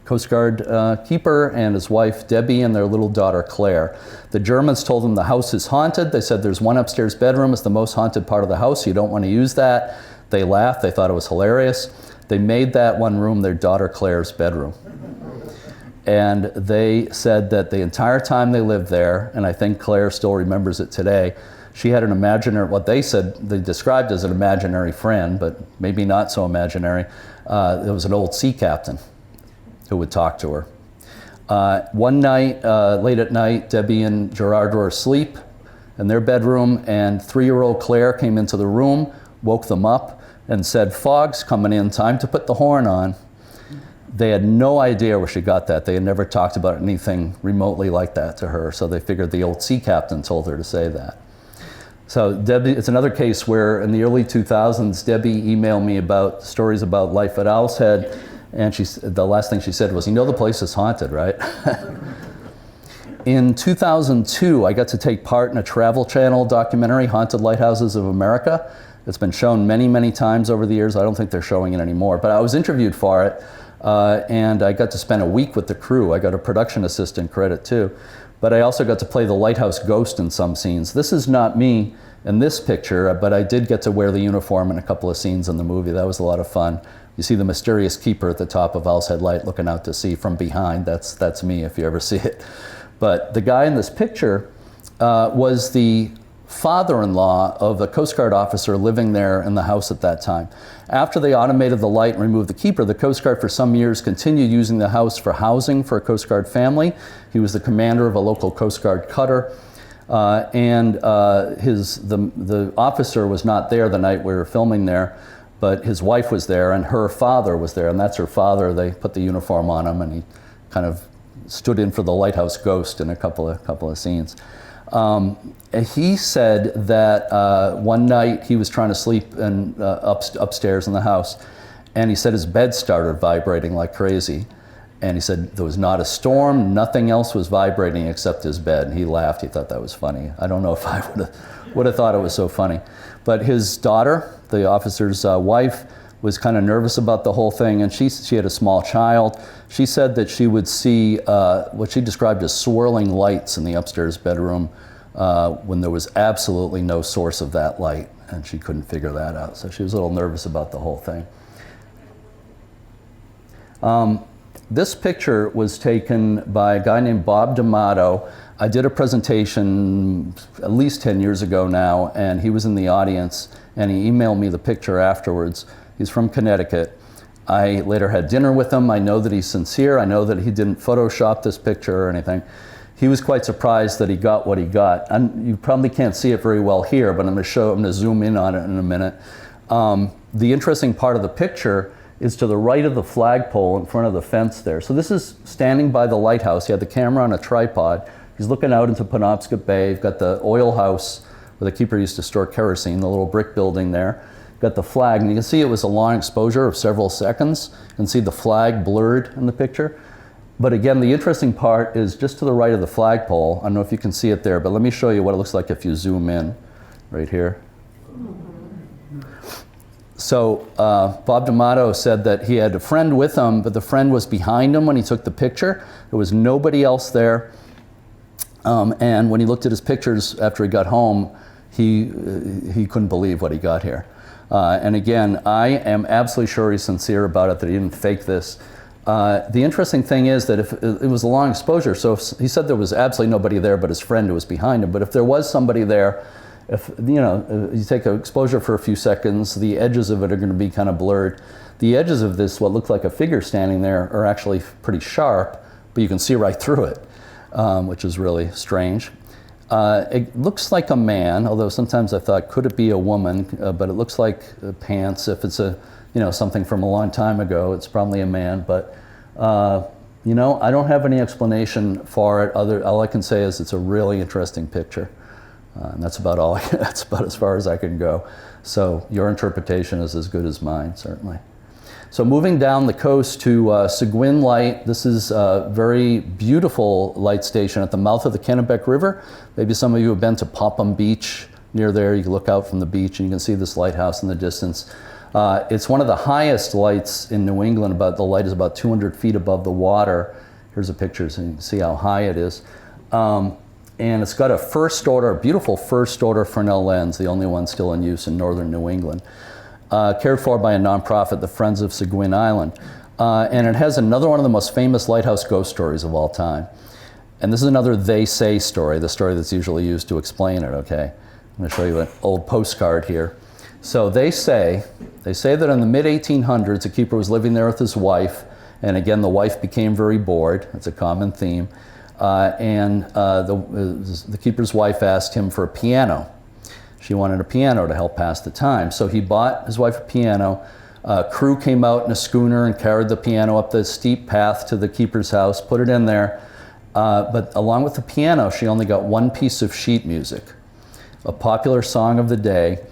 Coast Guard keeper, and his wife Debbie and their little daughter Claire. The Germans told them the house is haunted. They said there's one upstairs bedroom. It's the most haunted part of the house. You don't want to use that. They laughed. They thought it was hilarious. They made that one room their daughter Claire's bedroom. And they said that the entire time they lived there, and I think Claire still remembers it today, she had an imaginary, what they said, they described as an imaginary friend, but maybe not so imaginary. It was an old sea captain who would talk to her. One night, late at night, Debbie and Gerard were asleep in their bedroom, and 3-year-old Claire came into the room, woke them up, and said, "Fog's coming in, time to put the horn on." They had no idea where she got that. They had never talked about anything remotely like that to her, so they figured the old sea captain told her to say that. So Debbie, it's another case where in the early 2000s, Debbie emailed me about stories about life at Owl's Head, and the last thing she said was, "You know the place is haunted, right?" In 2002, I got to take part in a Travel Channel documentary, Haunted Lighthouses of America. It's been shown many, many times over the years. I don't think they're showing it anymore, but I was interviewed for it, and I got to spend a week with the crew. I got a production assistant credit too, but I also got to play the lighthouse ghost in some scenes. This is not me in this picture, but I did get to wear the uniform in a couple of scenes in the movie. That was a lot of fun. You see the mysterious keeper at the top of Owl's Head Light looking out to sea from behind. That's me if you ever see it. But the guy in this picture was the father-in-law of a Coast Guard officer living there in the house at that time. After they automated the light and removed the keeper, the Coast Guard for some years continued using the house for housing for a Coast Guard family. He was the commander of a local Coast Guard cutter, and the officer was not there the night we were filming there, but his wife was there and her father was there, and that's her father. They put the uniform on him and he kind of stood in for the lighthouse ghost in a couple of scenes. He said that one night he was trying to sleep upstairs in the house, and he said his bed started vibrating like crazy. And he said there was not a storm, nothing else was vibrating except his bed. And he laughed, he thought that was funny. I don't know if I would have thought it was so funny. But his daughter, the officer's wife, was kind of nervous about the whole thing, and she had a small child. She said that she would see what she described as swirling lights in the upstairs bedroom when there was absolutely no source of that light. and she couldn't figure that out. So she was a little nervous about the whole thing. This picture was taken by a guy named Bob D'Amato. I did a presentation at least 10 years ago now, and he was in the audience, and he emailed me the picture afterwards. He's from Connecticut. I later had dinner with him. I know that he's sincere. I know that he didn't Photoshop this picture or anything. He was quite surprised that he got what he got. And you probably can't see it very well here, but I'm going to zoom in on it in a minute. The interesting part of the picture is to the right of the flagpole in front of the fence there. So this is standing by the lighthouse. He had the camera on a tripod. He's looking out into Penobscot Bay. You've got the oil house where the keeper used to store kerosene, the little brick building there. Got the flag, and you can see it was a long exposure of several seconds. You can see the flag blurred in the picture. But again, the interesting part is just to the right of the flagpole. I don't know if you can see it there, but let me show you what it looks like if you zoom in right here. So Bob D'Amato said that he had a friend with him, but the friend was behind him when he took the picture. There was nobody else there. And when he looked at his pictures after he got home, he couldn't believe what he got here. And again, I am absolutely sure he's sincere about it, that he didn't fake this. The interesting thing is that if it was a long exposure, so if, he said there was absolutely nobody there but his friend who was behind him, but if there was somebody there, if you take an exposure for a few seconds, the edges of it are going to be kind of blurred. The edges of this, what looked like a figure standing there, are actually pretty sharp, but you can see right through it, which is really strange. It looks like a man, although sometimes I thought, could it be a woman? But it looks like pants. If it's something from a long time ago, it's probably a man. But I don't have any explanation for it. All I can say is it's a really interesting picture, and that's about all. That's about as far as I can go. So your interpretation is as good as mine, certainly. So moving down the coast to Seguin Light, this is a very beautiful light station at the mouth of the Kennebec River. Maybe some of you have been to Popham Beach near there. You can look out from the beach and you can see this lighthouse in the distance. It's one of the highest lights in New England. The light is about 200 feet above the water. Here's a picture so you can see how high it is. And it's got a beautiful first order Fresnel lens, the only one still in use in northern New England. Cared for by a nonprofit, the Friends of Seguin Island. And it has another one of the most famous lighthouse ghost stories of all time. And this is another they say story, the story that's usually used to explain it, okay? I'm going to show you an old postcard here. So they say that in the mid-1800s, a keeper was living there with his wife, and again, the wife became very bored. It's a common theme. The keeper's wife asked him for a piano. She wanted a piano to help pass the time. So he bought his wife a piano. Crew came out in a schooner and carried the piano up the steep path to the keeper's house, put it in there. But along with the piano, she only got one piece of sheet music, a popular song of the day.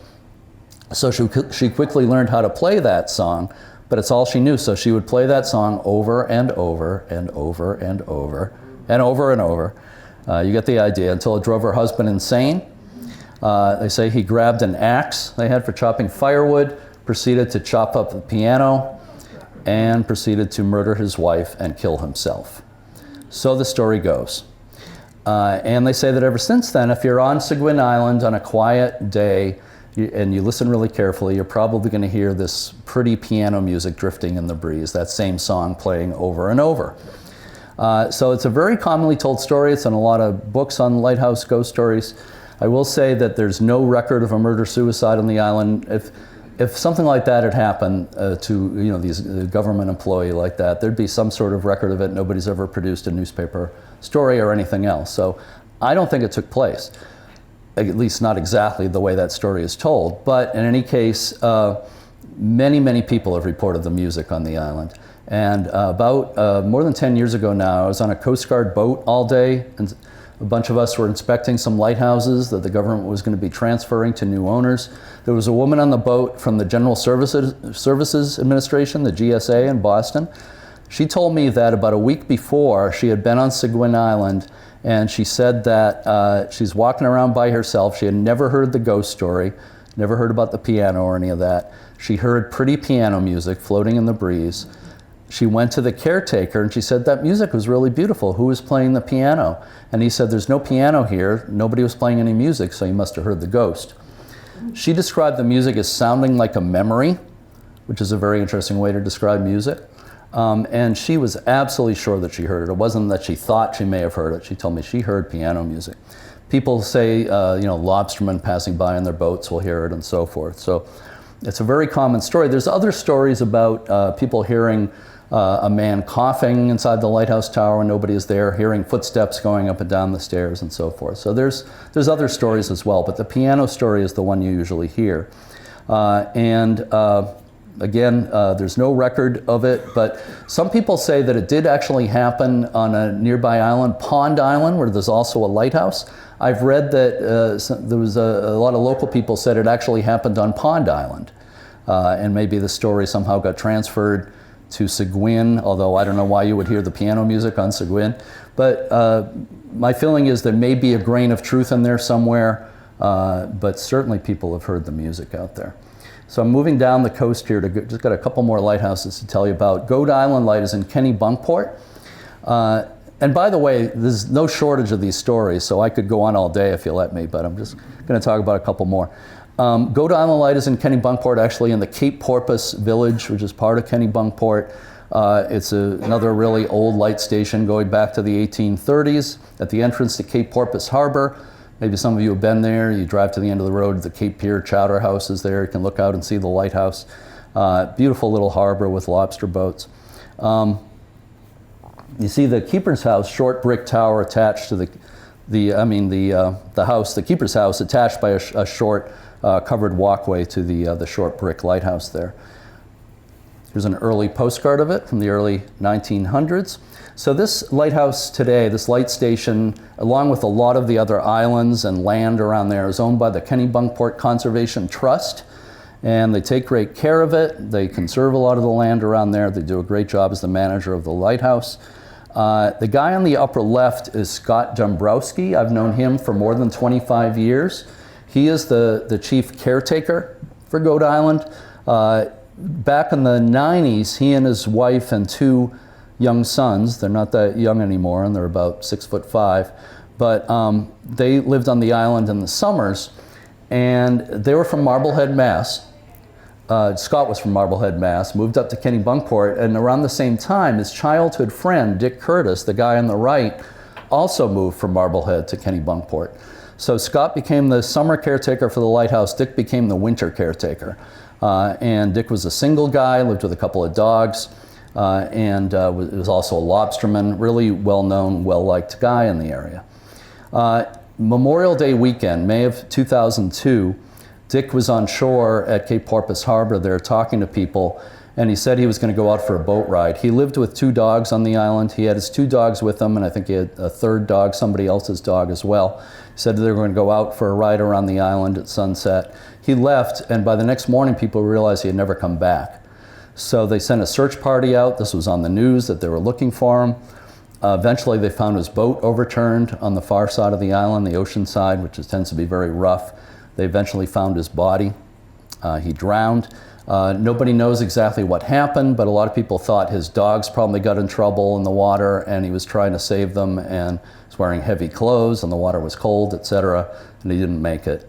So she quickly learned how to play that song, but it's all she knew. So she would play that song over and over and over and over and over and over. You get the idea, until it drove her husband insane. They say he grabbed an axe they had for chopping firewood, proceeded to chop up the piano, and proceeded to murder his wife and kill himself. So the story goes. And they say that ever since then, if you're on Seguin Island on a quiet day and you listen really carefully, you're probably going to hear this pretty piano music drifting in the breeze, that same song playing over and over. So it's a very commonly told story. It's in a lot of books on lighthouse ghost stories. I will say that there's no record of a murder-suicide on the island. If something like that had happened to a government employee like that, there'd be some sort of record of it. Nobody's ever produced a newspaper story or anything else. So I don't think it took place, at least not exactly the way that story is told. But in any case, many, many people have reported the music on the island. And about more than 10 years ago now, I was on a Coast Guard boat all day, and a bunch of us were inspecting some lighthouses that the government was going to be transferring to new owners. There was a woman on the boat from the General Services Administration, the GSA in Boston. She told me that about a week before, she had been on Seguin Island, and she said that she's walking around by herself. She had never heard the ghost story, never heard about the piano or any of that. She heard pretty piano music floating in the breeze. She went to the caretaker and she said that music was really beautiful. Who was playing the piano? And he said, there's no piano here. Nobody was playing any music, so you must have heard the ghost. She described the music as sounding like a memory, which is a very interesting way to describe music. And she was absolutely sure that she heard it. It wasn't that she thought she may have heard it. She told me she heard piano music. People say, lobstermen passing by in their boats will hear it and so forth. So it's a very common story. There's other stories about people hearing a man coughing inside the lighthouse tower when nobody is there, hearing footsteps going up and down the stairs and so forth. So there's other stories as well, but the piano story is the one you usually hear. Again, there's no record of it, but some people say that it did actually happen on a nearby island, Pond Island, where there's also a lighthouse. I've read that there was a lot of local people said it actually happened on Pond Island. And maybe the story somehow got transferred to Seguin, although I don't know why you would hear the piano music on Seguin. But my feeling is there may be a grain of truth in there somewhere, but certainly people have heard the music out there. So I'm moving down the coast here just got a couple more lighthouses to tell you about. Goat Island Light is in Kennebunkport. And by the way, there's no shortage of these stories, so I could go on all day if you let me, but I'm just going to talk about a couple more. Goat Island Light is in Kennebunkport, actually in the Cape Porpoise village, which is part of Kennebunkport. It's another really old light station going back to the 1830s at the entrance to Cape Porpoise Harbor. Maybe some of you have been there. You drive to the end of the road, the Cape Pier Chowder House is there. You can look out and see the lighthouse. Beautiful little harbor with lobster boats. You see the keeper's house, short brick tower attached to the house, the keeper's house attached by a short covered walkway to the short brick lighthouse there. Here's an early postcard of it from the early 1900s. So this lighthouse today, this light station, along with a lot of the other islands and land around there, is owned by the Kennebunkport Conservation Trust. And they take great care of it. They conserve a lot of the land around there. They do a great job as the manager of the lighthouse. The guy on the upper left is Scott Dombrowski. I've known him for more than 25 years. He is the chief caretaker for Goat Island. Back in the 90s, he and his wife and two young sons, they're not that young anymore, and they're about 6'5", but they lived on the island in the summers, and they were from Marblehead, Mass. Scott was from Marblehead, Mass, moved up to Kennebunkport, and around the same time, his childhood friend, Dick Curtis, the guy on the right, also moved from Marblehead to Kennebunkport. So Scott became the summer caretaker for the lighthouse. Dick became the winter caretaker. And Dick was a single guy, lived with a couple of dogs, and was also a lobsterman, really well-known, well-liked guy in the area. Memorial Day weekend, May of 2002, Dick was on shore at Cape Porpoise Harbor there talking to people, and he said he was going to go out for a boat ride. He lived with two dogs on the island. He had his two dogs with him, and I think he had a third dog, somebody else's dog as well. He said they were going to go out for a ride around the island at sunset. He left, and by the next morning, people realized he had never come back. So they sent a search party out. This was on the news that they were looking for him. Eventually, they found his boat overturned on the far side of the island, the ocean side, which tends to be very rough. They eventually found his body. He drowned. Nobody knows exactly what happened, but a lot of people thought his dogs probably got in trouble in the water, and he was trying to save them, and was wearing heavy clothes, and the water was cold, etc., and he didn't make it.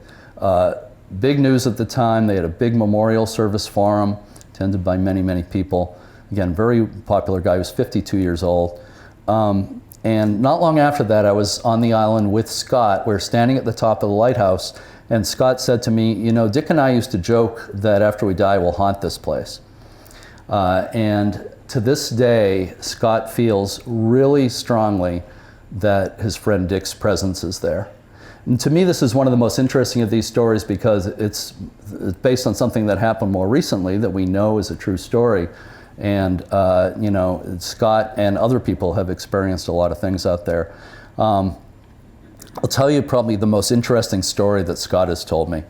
Big news at the time. They had a big memorial service for him, attended by many, many people. Again, very popular guy. He was 52 years old. And not long after that, I was on the island with Scott. We were standing at the top of the lighthouse, and Scott said to me, you know, Dick and I used to joke that after we die, we'll haunt this place. And to this day, Scott feels really strongly that his friend Dick's presence is there. And to me, this is one of the most interesting of these stories because it's based on something that happened more recently that we know is a true story. And, you know, Scott and other people have experienced a lot of things out there. I'll tell you probably the most interesting story that Scott has told me.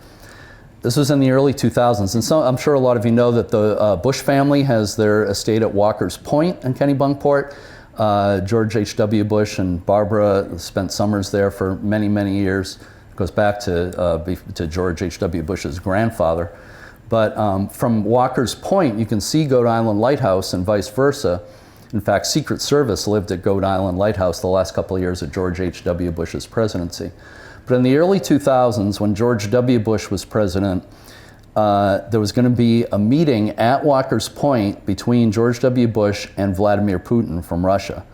This was in the early 2000s, and so I'm sure a lot of you know that the Bush family has their estate at Walker's Point in Kennebunkport. George H.W. Bush and Barbara spent summers there for many, many years. It goes back to George H.W. Bush's grandfather. But from Walker's Point, you can see Goat Island Lighthouse and vice versa. In fact, Secret Service lived at Goat Island Lighthouse the last couple of years of George H.W. Bush's presidency. But in the early 2000s, when George W. Bush was president, there was going to be a meeting at Walker's Point between George W. Bush and Vladimir Putin from Russia.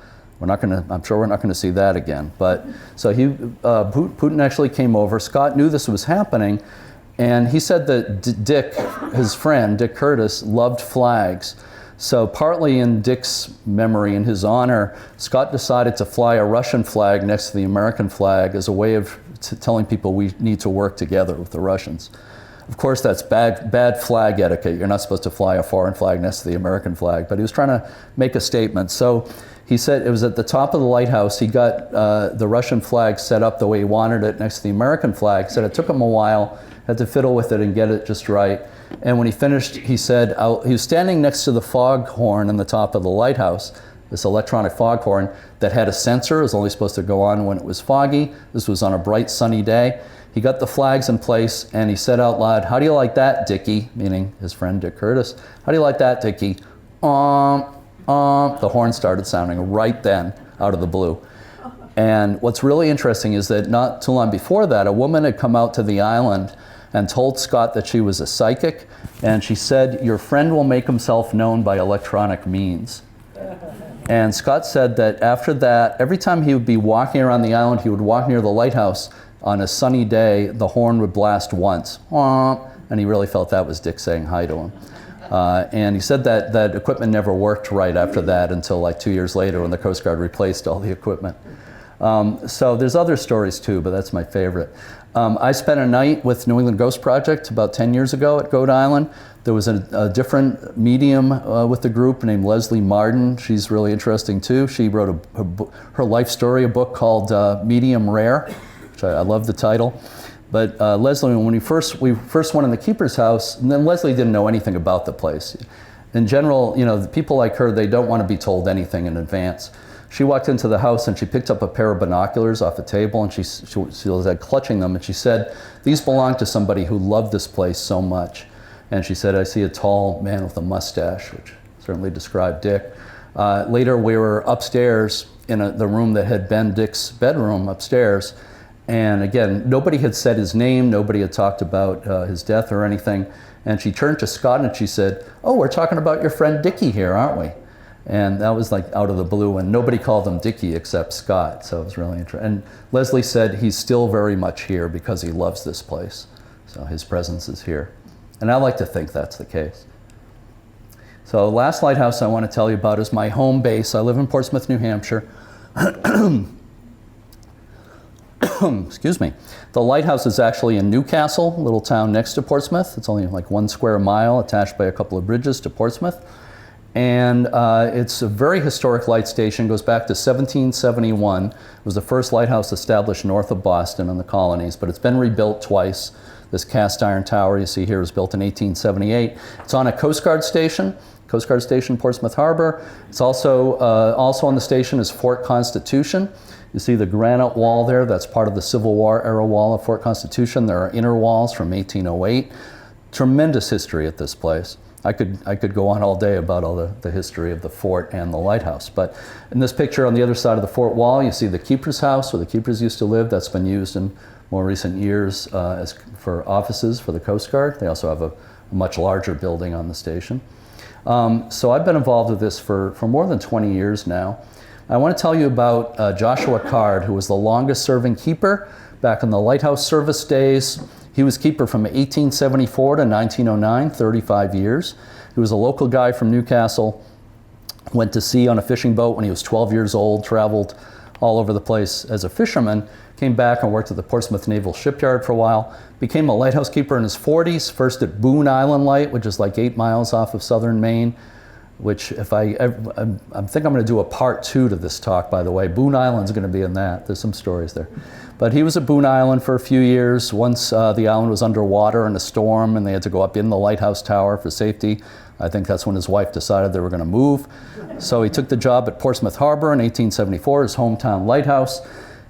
I'm sure we're not going to see that again. But so Putin actually came over. Scott knew this was happening, and he said that Dick, his friend, Dick Curtis, loved flags. So partly in Dick's memory, in his honor, Scott decided to fly a Russian flag next to the American flag as a way of telling people we need to work together with the Russians. Of course, that's bad flag etiquette. You're not supposed to fly a foreign flag next to the American flag, but he was trying to make a statement. So he said it was at the top of the lighthouse. He got the Russian flag set up the way he wanted it next to the American flag. Said it took him a while, had to fiddle with it and get it just right. And when he finished, he said, he was standing next to the foghorn in the top of the lighthouse, this electronic foghorn that had a sensor. It was only supposed to go on when it was foggy. This was on a bright sunny day. He got the flags in place and he said out loud, "How do you like that, Dickie?" Meaning his friend Dick Curtis. "How do you like that, Dickie?" The horn started sounding right then, out of the blue. And what's really interesting is that not too long before that, a woman had come out to the island and told Scott that she was a psychic, and she said, "Your friend will make himself known by electronic means." And Scott said that after that, every time he would be walking around the island, he would walk near the lighthouse on a sunny day, the horn would blast once. And he really felt that was Dick saying hi to him. And he said that that equipment never worked right after that until like 2 years later when the Coast Guard replaced all the equipment. So there's other stories too, but that's my favorite. I spent a night with New England Ghost Project about 10 years ago at Goat Island. There was a different medium with the group named Leslie Marden. She's really interesting too. She wrote her life story, a book called Medium Rare, which I love the title. But Leslie, when we first went in the keeper's house, and then Leslie didn't know anything about the place. In general, you know, people like her, they don't want to be told anything in advance. She walked into the house and she picked up a pair of binoculars off the table and she was like clutching them and she said, "These belong to somebody who loved this place so much." And she said, "I see a tall man with a mustache," which certainly described Dick. Later we were upstairs in the room that had been Dick's bedroom upstairs. And again, nobody had said his name, nobody had talked about his death or anything. And she turned to Scott and she said, "Oh, we're talking about your friend Dickie here, aren't we?" And that was like out of the blue, and nobody called him Dickie except Scott, so it was really interesting. And Leslie said he's still very much here because he loves this place. So his presence is here. And I like to think that's the case. So the last lighthouse I want to tell you about is my home base. I live in Portsmouth, New Hampshire. Excuse me. The lighthouse is actually in Newcastle, a little town next to Portsmouth. It's only like 1 square mile attached by a couple of bridges to Portsmouth. And it's a very historic light station, goes back to 1771. It was the first lighthouse established north of Boston in the colonies, but it's been rebuilt twice. This cast iron tower you see here was built in 1878. It's on a Coast Guard station, Portsmouth Harbor. It's also on the station is Fort Constitution. You see the granite wall there, that's part of the Civil War era wall of Fort Constitution. There are inner walls from 1808. Tremendous history at this place. I could go on all day about all the history of the fort and the lighthouse. But in this picture on the other side of the fort wall, you see the keeper's house where the keepers used to live. That's been used in more recent years for offices for the Coast Guard. They also have a much larger building on the station. So I've been involved with this for more than 20 years now. I want to tell you about Joshua Card, who was the longest serving keeper back in the lighthouse service days. He was keeper from 1874 to 1909, 35 years. He was a local guy from Newcastle, went to sea on a fishing boat when he was 12 years old, traveled all over the place as a fisherman, came back and worked at the Portsmouth Naval Shipyard for a while, became a lighthouse keeper in his 40s, first at Boone Island Light, which is like 8 miles off of southern Maine, which if I think I'm going to do a part 2 to this talk, by the way. Boone Island's going to be in that. There's some stories there. But he was at Boone Island for a few years. Once the island was underwater in a storm and they had to go up in the lighthouse tower for safety. I think that's when his wife decided they were going to move. So he took the job at Portsmouth Harbor in 1874, his hometown lighthouse.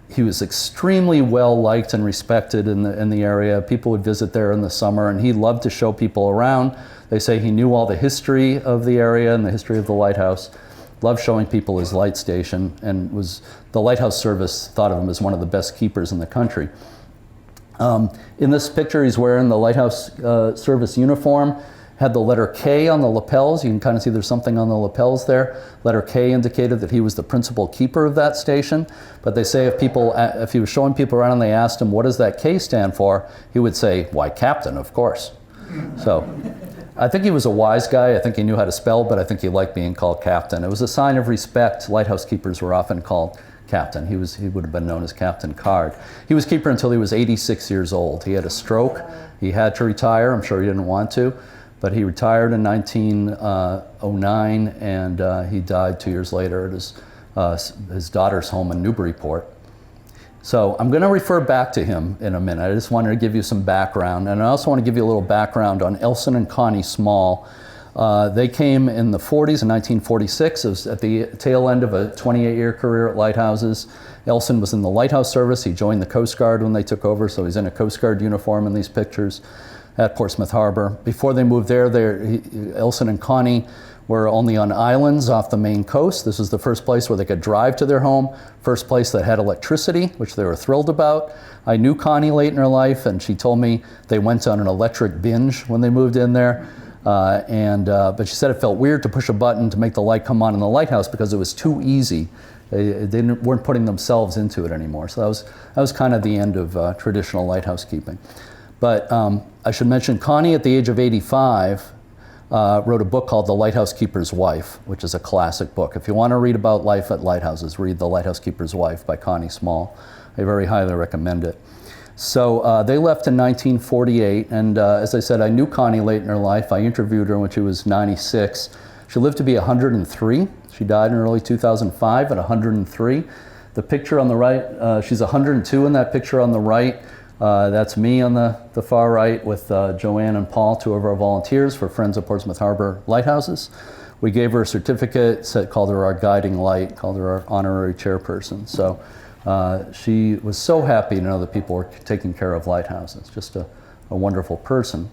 He was extremely well liked and respected in the area. People would visit there in the summer, and he loved to show people around. They say he knew all the history of the area and the history of the lighthouse. loved showing people his light station, and the Lighthouse Service thought of him as one of the best keepers in the country. In this picture, he's wearing the Lighthouse Service uniform, had the letter K on the lapels. You can kind of see there's something on the lapels there. Letter K indicated that he was the principal keeper of that station. But they say if he was showing people around and they asked him, what does that K stand for? He would say, why, Captain, of course. So I think he was a wise guy. I think he knew how to spell, but I think he liked being called Captain. It was a sign of respect. Lighthouse keepers were often called Captain. He would have been known as Captain Card. He was keeper until he was 86 years old. He had a stroke. He had to retire. I'm sure he didn't want to. But he retired in 1909, and he died 2 years later at his daughter's home in Newburyport. So I'm going to refer back to him in a minute. I just wanted to give you some background, and I also want to give you a little background on Elson and Connie Small. They came in the 40s, in 1946. It was at the tail end of a 28-year career at Lighthouses. Elson was in the Lighthouse Service. He joined the Coast Guard when they took over, so he's in a Coast Guard uniform in these pictures at Portsmouth Harbor. Before they moved there, Elson and Connie were only on islands off the Maine coast. This was the first place where they could drive to their home, first place that had electricity, which they were thrilled about. I knew Connie late in her life, and she told me they went on an electric binge when they moved in there. But she said it felt weird to push a button to make the light come on in the lighthouse because it was too easy. They weren't putting themselves into it anymore. So that was kind of the end of traditional lighthouse keeping. But I should mention Connie, at the age of 85, wrote a book called The Lighthouse Keeper's Wife, which is a classic book. If you want to read about life at lighthouses, read The Lighthouse Keeper's Wife by Connie Small. I very highly recommend it. So they left in 1948, and as I said, I knew Connie late in her life. I interviewed her when she was 96. She lived to be 103. She died in early 2005 at 103. The picture on the right, she's 102 in that picture on the right. That's me on the far right with Joanne and Paul, two of our volunteers for Friends of Portsmouth Harbor Lighthouses. We gave her a certificate, called her our guiding light, called her our honorary chairperson. So she was so happy to know that people were taking care of lighthouses. Just a wonderful person.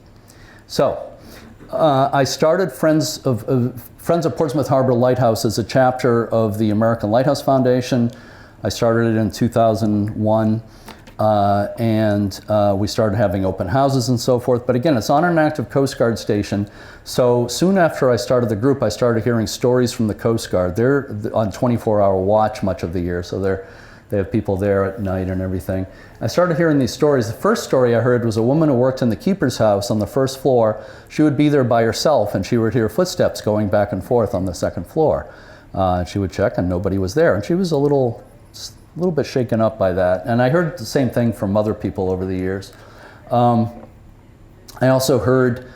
So I started Friends of Portsmouth Harbor Lighthouse as a chapter of the American Lighthouse Foundation. I started it in 2001. We started having open houses and so forth. But again, it's on an active Coast Guard station. So soon after I started the group, I started hearing stories from the Coast Guard. They're on 24-hour watch much of the year, so they have people there at night and everything. I started hearing these stories. The first story I heard was a woman who worked in the keeper's house on the first floor. She would be there by herself, and she would hear footsteps going back and forth on the second floor. She would check, and nobody was there. And she was a little bit shaken up by that. And I heard the same thing from other people over the years. I also heard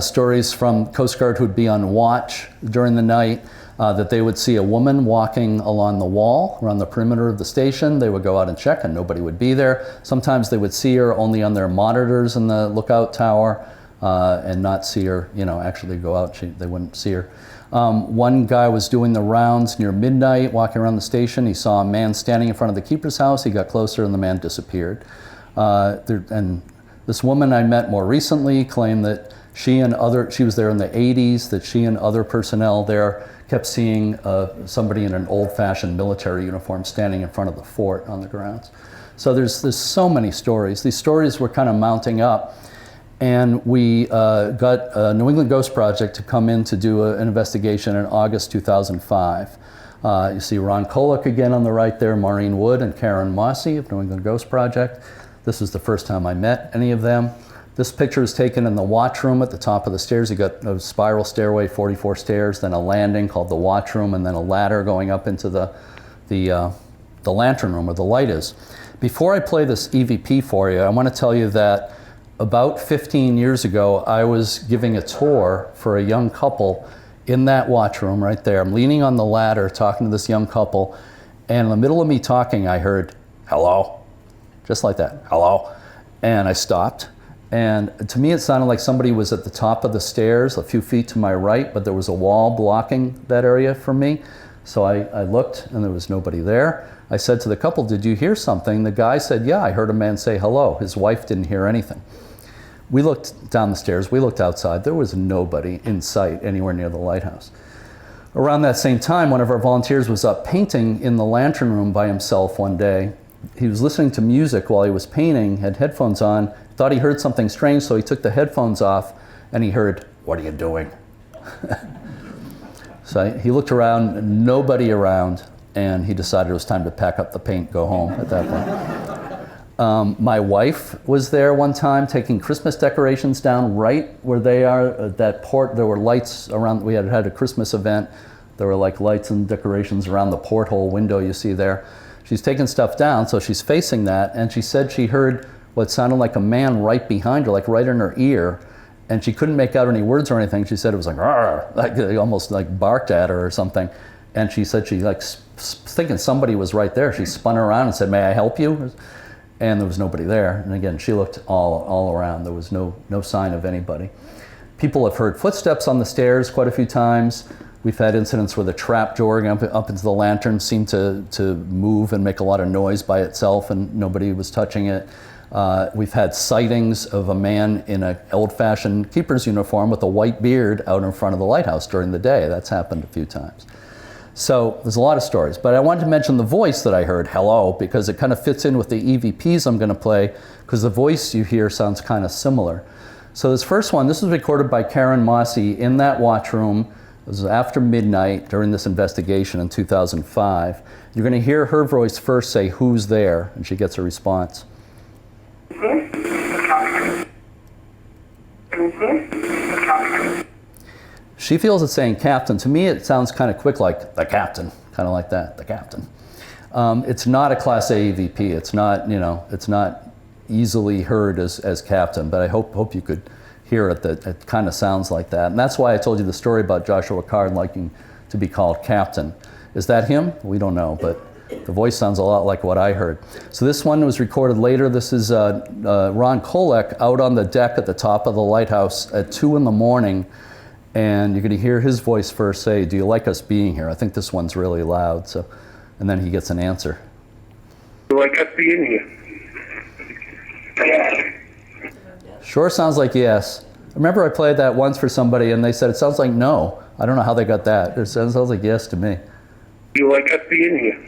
stories from Coast Guard who'd be on watch during the night, that they would see a woman walking along the wall around the perimeter of the station. They would go out and check and nobody would be there. Sometimes they would see her only on their monitors in the lookout tower and not see her, actually go out, they wouldn't see her. One guy was doing the rounds near midnight, walking around the station. He saw a man standing in front of the keeper's house. He got closer and the man disappeared. And this woman I met more recently claimed that she was there in the 80s, that she and other personnel there kept seeing somebody in an old-fashioned military uniform standing in front of the fort on the grounds. So there's so many stories. These stories were kind of mounting up. And we got a New England Ghost Project to come in to do an investigation in August 2005. You see Ron Kolick again on the right there, Maureen Wood and Karen Mossy of New England Ghost Project. This was the first time I met any of them. This picture is taken in the watch room at the top of the stairs. You got a spiral stairway, 44 stairs, then a landing called the watch room, and then a ladder going up into the lantern room where the light is. Before I play this EVP for you, I want to tell you that about 15 years ago, I was giving a tour for a young couple in that watch room right there. I'm leaning on the ladder talking to this young couple, and in the middle of me talking, I heard, "Hello," just like that, "Hello," and I stopped. And to me, it sounded like somebody was at the top of the stairs, a few feet to my right, but there was a wall blocking that area from me. So I looked, and there was nobody there. I said to the couple, "Did you hear something?" The guy said, "Yeah, I heard a man say hello." His wife didn't hear anything. We looked down the stairs, we looked outside. There was nobody in sight anywhere near the lighthouse. Around that same time, one of our volunteers was up painting in the lantern room by himself one day. He was listening to music while he was painting, had headphones on, thought he heard something strange, so he took the headphones off, and he heard, "What are you doing?" So he looked around, nobody around, and he decided it was time to pack up the paint, go home at that point. My wife was there one time taking Christmas decorations down right where they are at that port. There were lights around, we had a Christmas event. There were like lights and decorations around the porthole window you see there. She's taking stuff down, so she's facing that, and she said she heard what sounded like a man right behind her, like right in her ear, and she couldn't make out any words or anything. She said it was like, "Arr!" Like they almost like barked at her or something. And she said she like thinking somebody was right there. She spun around and said, "May I help you?" And there was nobody there. And again, she looked all around. There was no sign of anybody. People have heard footsteps on the stairs quite a few times. We've had incidents where the trap door up into the lantern seemed to move and make a lot of noise by itself, and nobody was touching it. We've had sightings of a man in an old-fashioned keeper's uniform with a white beard out in front of the lighthouse during the day. That's happened a few times. So there's a lot of stories, but I wanted to mention the voice that I heard, hello, because it kind of fits in with the EVPs I'm going to play, because the voice you hear sounds kind of similar. So this first one, this was recorded by Karen Mossy in that watch room. It was after midnight during this investigation in 2005. You're going to hear her voice first say, "Who's there?" and she gets a response. She feels it's saying captain. To me, it sounds kind of quick, like the captain, kind of like that, the captain. It's not a Class A EVP. It's not, it's not easily heard as captain, but I hope you could hear it, that it kind of sounds like that. And that's why I told you the story about Joshua Card liking to be called captain. Is that him? We don't know, but the voice sounds a lot like what I heard. So this one was recorded later. This is Ron Kolek out on the deck at the top of the lighthouse at 2 in the morning. And you're going to hear his voice first say, "Do you like us being here?" I think this one's really loud. So, and then he gets an answer. "Do you like us being here?" Sure sounds like yes. I remember I played that once for somebody and they said it sounds like no. I don't know how they got that. It sounds like yes to me. "Do you like us being here?"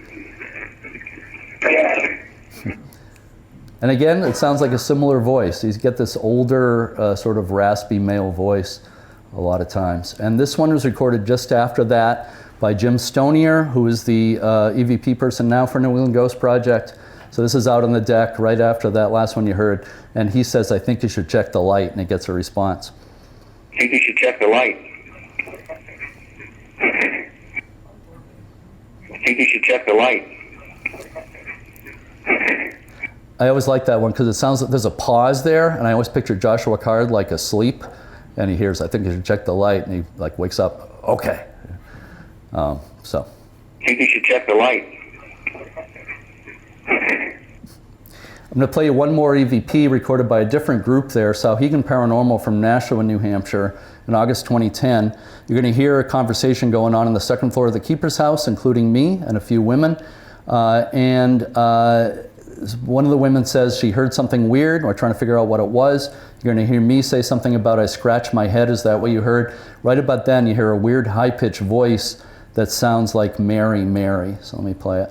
And again, it sounds like a similar voice. You get this older, sort of raspy male voice a lot of times. And this one was recorded just after that by Jim Stonier, who is the EVP person now for New England Ghost Project. So this is out on the deck right after that last one you heard. And he says, "I think you should check the light," and it gets a response. "I think you should check the light." "I think you should check the light." I always like that one because it sounds like there's a pause there, and I always picture Joshua Card like asleep, and he hears, "I think you should check the light," and he like wakes up, okay. So. "I think you should check the light." I'm going to play you one more EVP recorded by a different group there, Sauhegan Paranormal from Nashua, New Hampshire, in August 2010. You're going to hear a conversation going on the second floor of the keeper's house, including me and a few women. One of the women says she heard something weird. We're trying to figure out what it was. You're going to hear me say something about "I scratched my head." Is that what you heard? Right about then, you hear a weird high-pitched voice that sounds like "Mary, Mary." So let me play it.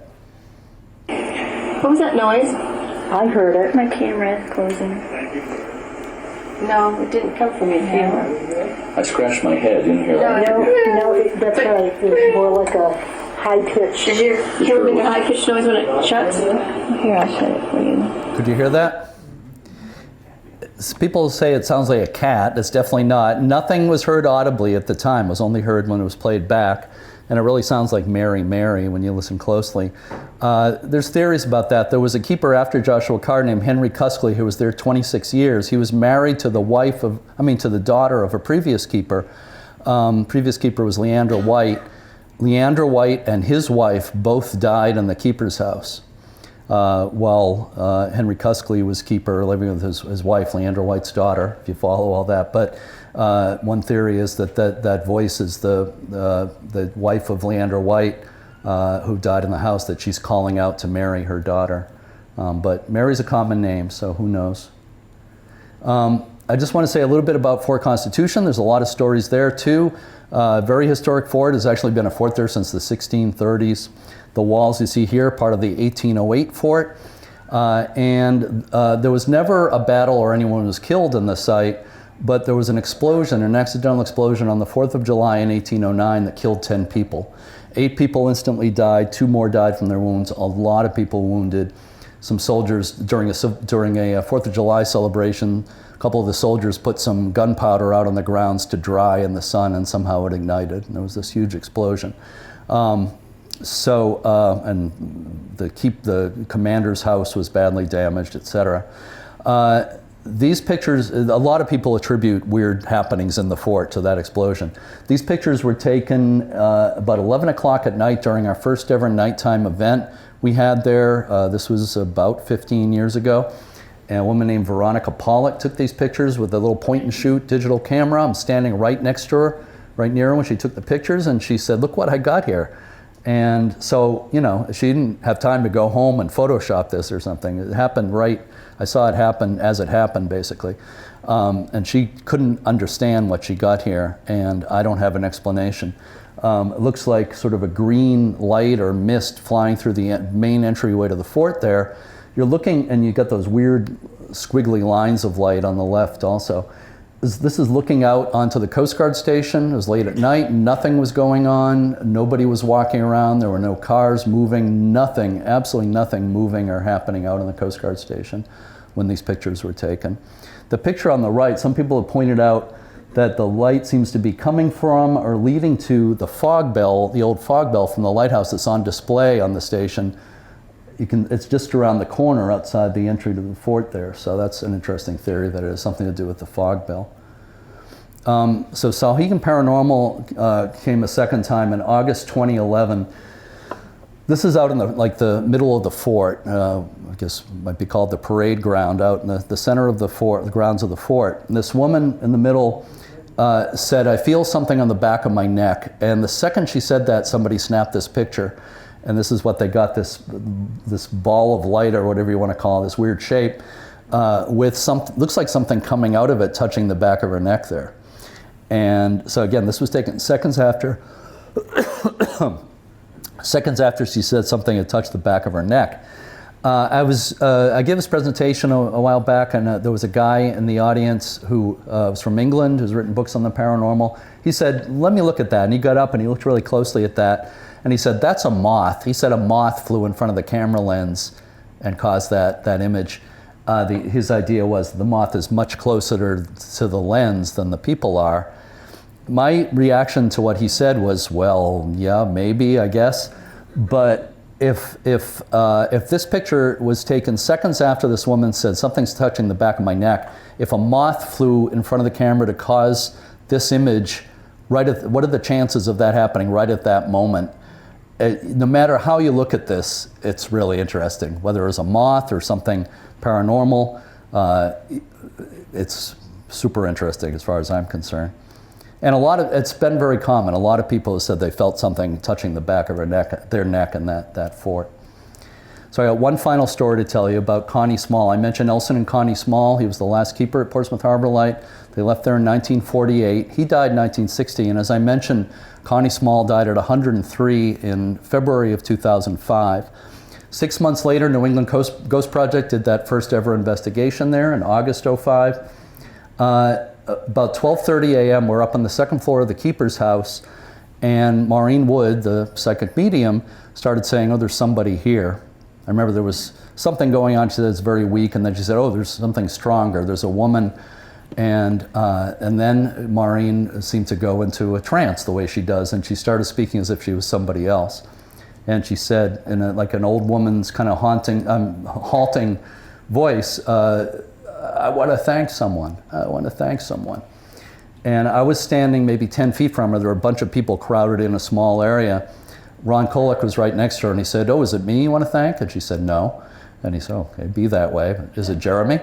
What was that noise? I heard it. My camera is closing. No, it didn't come from your camera. I scratched my head. Didn't hear it. No, that's right. It's more like a high pitch. Did you hear it make a high pitched noise when it shuts? Here, I'll shut it for you. Could you hear that? People say it sounds like a cat. It's definitely not. Nothing was heard audibly at the time. It was only heard when it was played back. And it really sounds like "Mary, Mary" when you listen closely. There's theories about that. There was a keeper after Joshua Card named Henry Cuskley who was there 26 years. He was married to the daughter of a previous keeper. Previous keeper was Leandra White. Leandra White and his wife both died in the keeper's house while Henry Cuskley was keeper, living with his wife, Leandra White's daughter, if you follow all that. But one theory is that voice is the wife of Leandra White who died in the house, that she's calling out to Mary, her daughter. But Mary's a common name, so who knows? I just want to say a little bit about Fort Constitution. There's a lot of stories there too. Very historic fort. Has actually been a fort there since the 1630s. The walls you see here, part of the 1808 fort. There was never a battle or anyone was killed in the site, but there was an explosion, an accidental explosion on the 4th of July in 1809 that killed 10 people. 8 people instantly died, 2 more died from their wounds, a lot of people wounded. Some soldiers, during a 4th of July celebration, a couple of the soldiers put some gunpowder out on the grounds to dry in the sun, and somehow it ignited, and there was this huge explosion. And the commander's house was badly damaged, etc. These pictures, a lot of people attribute weird happenings in the fort to that explosion. These pictures were taken about 11 o'clock at night during our first ever nighttime event we had there. This was about 15 years ago. And a woman named Veronica Pollock took these pictures with a little point and shoot digital camera. I'm standing right next to her, right near her when she took the pictures, and she said, "Look what I got here." And so, you know, she didn't have time to go home and Photoshop this or something. It happened right, I saw it happen as it happened, basically. And she couldn't understand what she got here, and I don't have an explanation. It looks like sort of a green light or mist flying through the main entryway to the fort there. You're looking, and you got those weird squiggly lines of light on the left also. This is looking out onto the Coast Guard station. It was late at night, nothing was going on, nobody was walking around, there were no cars moving, nothing, absolutely nothing moving or happening out on the Coast Guard station when these pictures were taken. The picture on the right, some people have pointed out that the light seems to be coming from or leading to the fog bell, the old fog bell from the lighthouse that's on display on the station. It's just around the corner outside the entry to the fort there. So that's an interesting theory that it has something to do with the fog bell. So Sauhegan Paranormal came a second time in August 2011. This is out in the middle of the fort. I guess it might be called the parade ground, out in the center of the fort, the grounds of the fort. And this woman in the middle said, "I feel something on the back of my neck." And the second she said that, somebody snapped this picture. And this is what they got, this ball of light or whatever you want to call it, this weird shape, with looks like something coming out of it touching the back of her neck there. And so again, this was taken seconds after, she said something had touched the back of her neck. I gave this presentation a while back, and there was a guy in the audience who was from England, who's written books on the paranormal. He said, "Let me look at that." And he got up and he looked really closely at that. And he said, "That's a moth." He said a moth flew in front of the camera lens and caused that image. His idea was the moth is much closer to the lens than the people are. My reaction to what he said was, well, yeah, maybe, I guess. But if this picture was taken seconds after this woman said, "Something's touching the back of my neck," if a moth flew in front of the camera to cause this image, what are the chances of that happening right at that moment? No matter how you look at this, it's really interesting. Whether it's a moth or something paranormal, it's super interesting as far as I'm concerned. And it's been very common. A lot of people have said they felt something touching the back of their neck in that fort. So I got one final story to tell you about Connie Small. I mentioned Elson and Connie Small. He was the last keeper at Portsmouth Harbor Light. They left there in 1948. He died in 1960, and as I mentioned, Connie Small died at 103 in February of 2005. 6 months later, New England Ghost Project did that first ever investigation there in August '05. About 12:30 a.m., we're up on the second floor of the keeper's house, and Maureen Wood, the psychic medium, started saying, "Oh, there's somebody here." I remember there was something going on. She said it's very weak, and then she said, "Oh, there's something stronger. There's a woman." And then Maureen seemed to go into a trance the way she does, and she started speaking as if she was somebody else. And she said, in like an old woman's kind of halting voice, "I want to thank someone. I want to thank someone." And I was standing maybe 10 feet from her. There were a bunch of people crowded in a small area. Ron Kolek was right next to her, and he said, "Oh, is it me you want to thank?" And she said, "No." And he said, "Okay, be that way. Is it Jeremy?"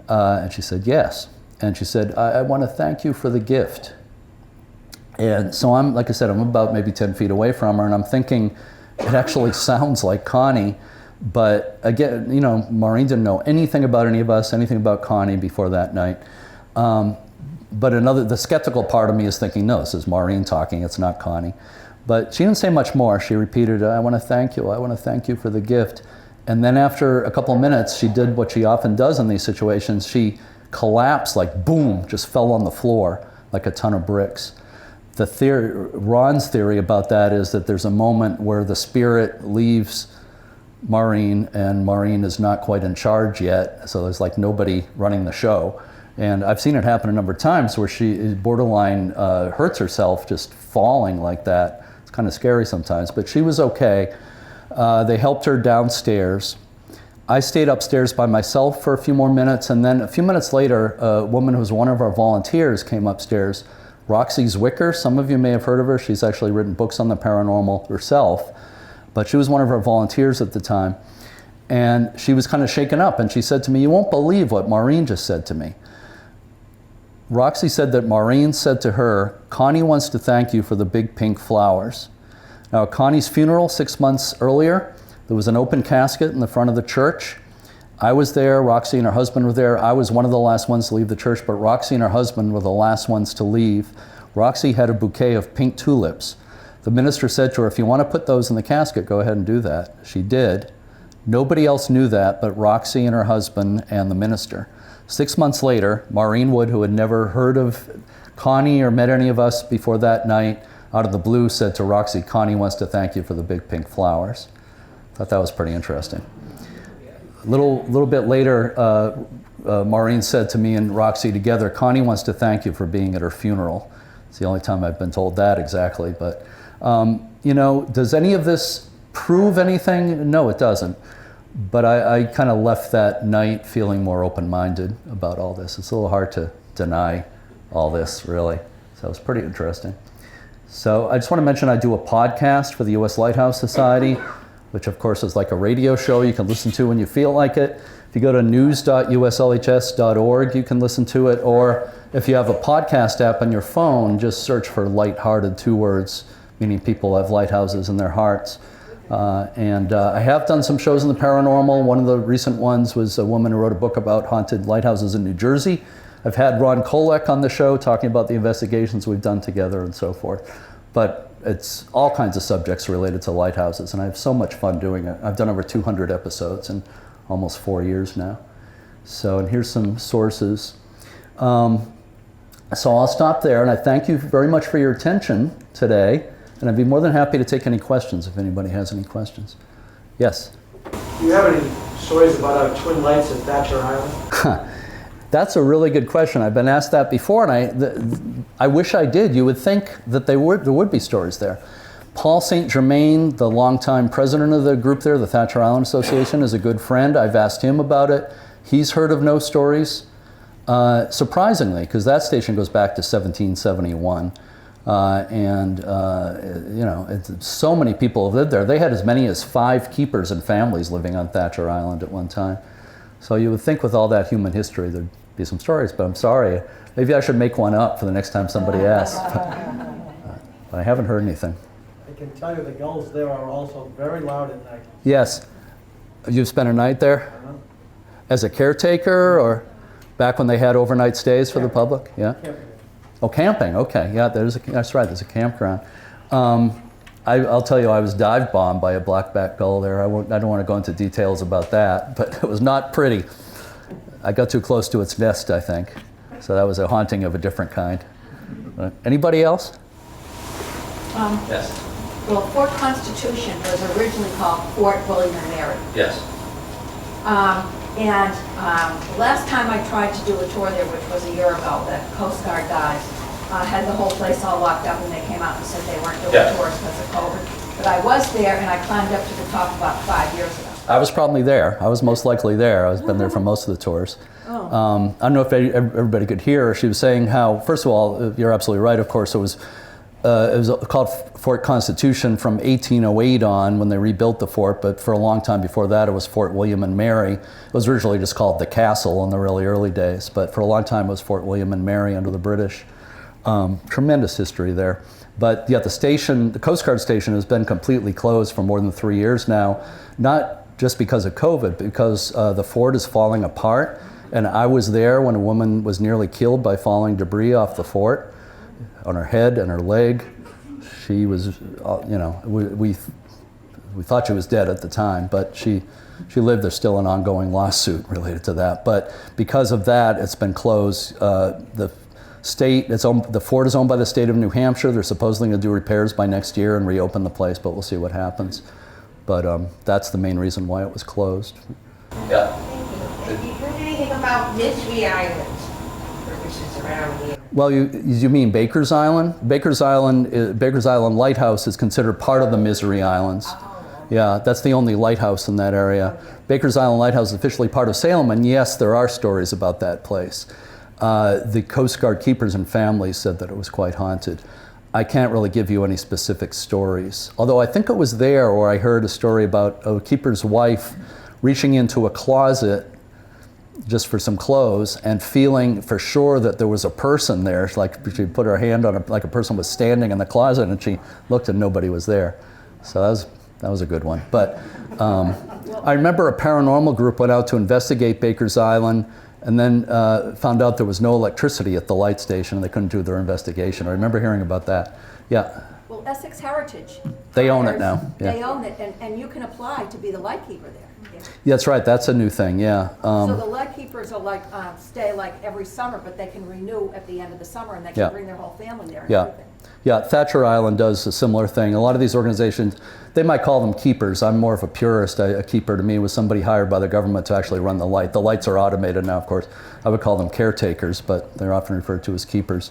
And she said, "Yes." And she said, I want to thank you for the gift." And so like I said, I'm about maybe 10 feet away from her, and I'm thinking, it actually sounds like Connie. But again, you know, Maureen didn't know anything about any of us, anything about Connie before that night. But the skeptical part of me is thinking, no, this is Maureen talking, it's not Connie. But she didn't say much more. She repeated, I want to thank you. I want to thank you for the gift. And then after a couple of minutes, she did what she often does in these situations. She collapsed, like boom, just fell on the floor like a ton of bricks. Ron's theory about that is that there's a moment where the spirit leaves Maureen, and Maureen is not quite in charge yet, so there's like nobody running the show. And I've seen it happen a number of times where she borderline hurts herself just falling like that. It's kind of scary sometimes, but she was okay. They helped her downstairs. I stayed upstairs by myself for a few more minutes, and then a few minutes later, a woman who was one of our volunteers came upstairs, Roxy Zwicker. Some of you may have heard of her. She's actually written books on the paranormal herself, but she was one of our volunteers at the time. And she was kind of shaken up, and she said to me, "You won't believe what Maureen just said to me." Roxy said that Maureen said to her, "Connie wants to thank you for the big pink flowers." Now, at Connie's funeral 6 months earlier, there was an open casket in the front of the church. I was there, Roxy and her husband were there. I was one of the last ones to leave the church, but Roxy and her husband were the last ones to leave. Roxy had a bouquet of pink tulips. The minister said to her, "If you want to put those in the casket, go ahead and do that." She did. Nobody else knew that but Roxy and her husband and the minister. 6 months later, Maureen Wood, who had never heard of Connie or met any of us before that night, out of the blue said to Roxy, "Connie wants to thank you for the big pink flowers." Thought that was pretty interesting. A little bit later, Maureen said to me and Roxy together, "Connie wants to thank you for being at her funeral." It's the only time I've been told that exactly. But, does any of this prove anything? No, it doesn't. But I kind of left that night feeling more open-minded about all this. It's a little hard to deny all this, really. So it's pretty interesting. So I just want to mention I do a podcast for the U.S. Lighthouse Society, which of course is like a radio show you can listen to when you feel like it. If you go to news.uslhs.org, you can listen to it. Or if you have a podcast app on your phone, just search for Lighthearted, 2 words, meaning people have lighthouses in their hearts. I have done some shows in the paranormal. One of the recent ones was a woman who wrote a book about haunted lighthouses in New Jersey. I've had Ron Kolek on the show talking about the investigations we've done together and so forth. But it's all kinds of subjects related to lighthouses, and I have so much fun doing it. I've done over 200 episodes in almost 4 years now. So, and here's some sources. So I'll stop there, and I thank you very much for your attention today. And I'd be more than happy to take any questions if anybody has any questions. Yes? Do you have any stories about twin lights at Thatcher Island? That's a really good question. I've been asked that before, and I wish I did. You would think that there would be stories there. Paul St. Germain, the longtime president of the group there, the Thatcher Island Association, is a good friend. I've asked him about it. He's heard of no stories, surprisingly, because that station goes back to 1771. So many people have lived there. They had as many as 5 keepers and families living on Thatcher Island at one time. So you would think with all that human history there'd be some stories, but I'm sorry. Maybe I should make one up for the next time somebody asks. But I haven't heard anything. I can tell you the gulls there are also very loud at night. Yes. You've spent a night there? As a caretaker or back when they had overnight stays for the public? Yeah. Camping. Oh, camping. Okay. Yeah, that's right. There's a campground. I'll tell you, I was dive bombed by a black-backed gull there. I don't want to go into details about that, but it was not pretty. I got too close to its nest, I think. So that was a haunting of a different kind. Anybody else? Yes. Well, Fort Constitution was originally called Fort William and Mary. Yes. The last time I tried to do a tour there, which was a year ago, the Coast Guard guys had the whole place all locked up, and they came out and said they weren't doing tours because of COVID. But I was there, and I climbed up to the top about 5 years ago. I was probably there. I was most likely there. I've been there for most of the tours. I don't know if everybody could hear her. She was saying how, first of all, you're absolutely right, of course, it was called Fort Constitution from 1808 on when they rebuilt the fort, but for a long time before that it was Fort William and Mary. It was originally just called the Castle in the really early days, but for a long time it was Fort William and Mary under the British. Tremendous history there. But yeah, the Coast Guard station has been completely closed for more than 3 years now, not just because of COVID, because the fort is falling apart. And I was there when a woman was nearly killed by falling debris off the fort on her head and her leg. She was, you know, we thought she was dead at the time, but she lived. There's still an ongoing lawsuit related to that. But because of that, it's been closed. The fort is owned by the state of New Hampshire. They're supposedly going to do repairs by next year and reopen the place, but we'll see what happens. But that's the main reason why it was closed. Yeah. Have you heard anything about Misery Island, which is around here? Well, you mean Baker's Island? Baker's Island Lighthouse is considered part of the Misery Islands. Yeah, that's the only lighthouse in that area. Baker's Island Lighthouse is officially part of Salem, and yes, there are stories about that place. The Coast Guard keepers and families said that it was quite haunted. I can't really give you any specific stories, although I think it was there where I heard a story about a keeper's wife reaching into a closet just for some clothes and feeling for sure that there was a person there. Like she put her hand on like a person was standing in the closet, and she looked and nobody was there. So that was a good one. But I remember a paranormal group went out to investigate Baker's Island and then found out there was no electricity at the light station and they couldn't do their investigation. I remember hearing about that. Yeah. Well, Essex Heritage. They own it now. Yeah. They own it, and you can apply to be the lightkeeper there. Yeah, that's right. That's a new thing. Yeah. So the lightkeepers are like stay like every summer, but they can renew at the end of the summer, and they can bring their whole family there. And everything. Yeah. Thatcher Island does a similar thing. A lot of these organizations, they might call them keepers. I'm more of a purist. A keeper to me was somebody hired by the government to actually run the light. The lights are automated now, of course. I would call them caretakers, but they're often referred to as keepers.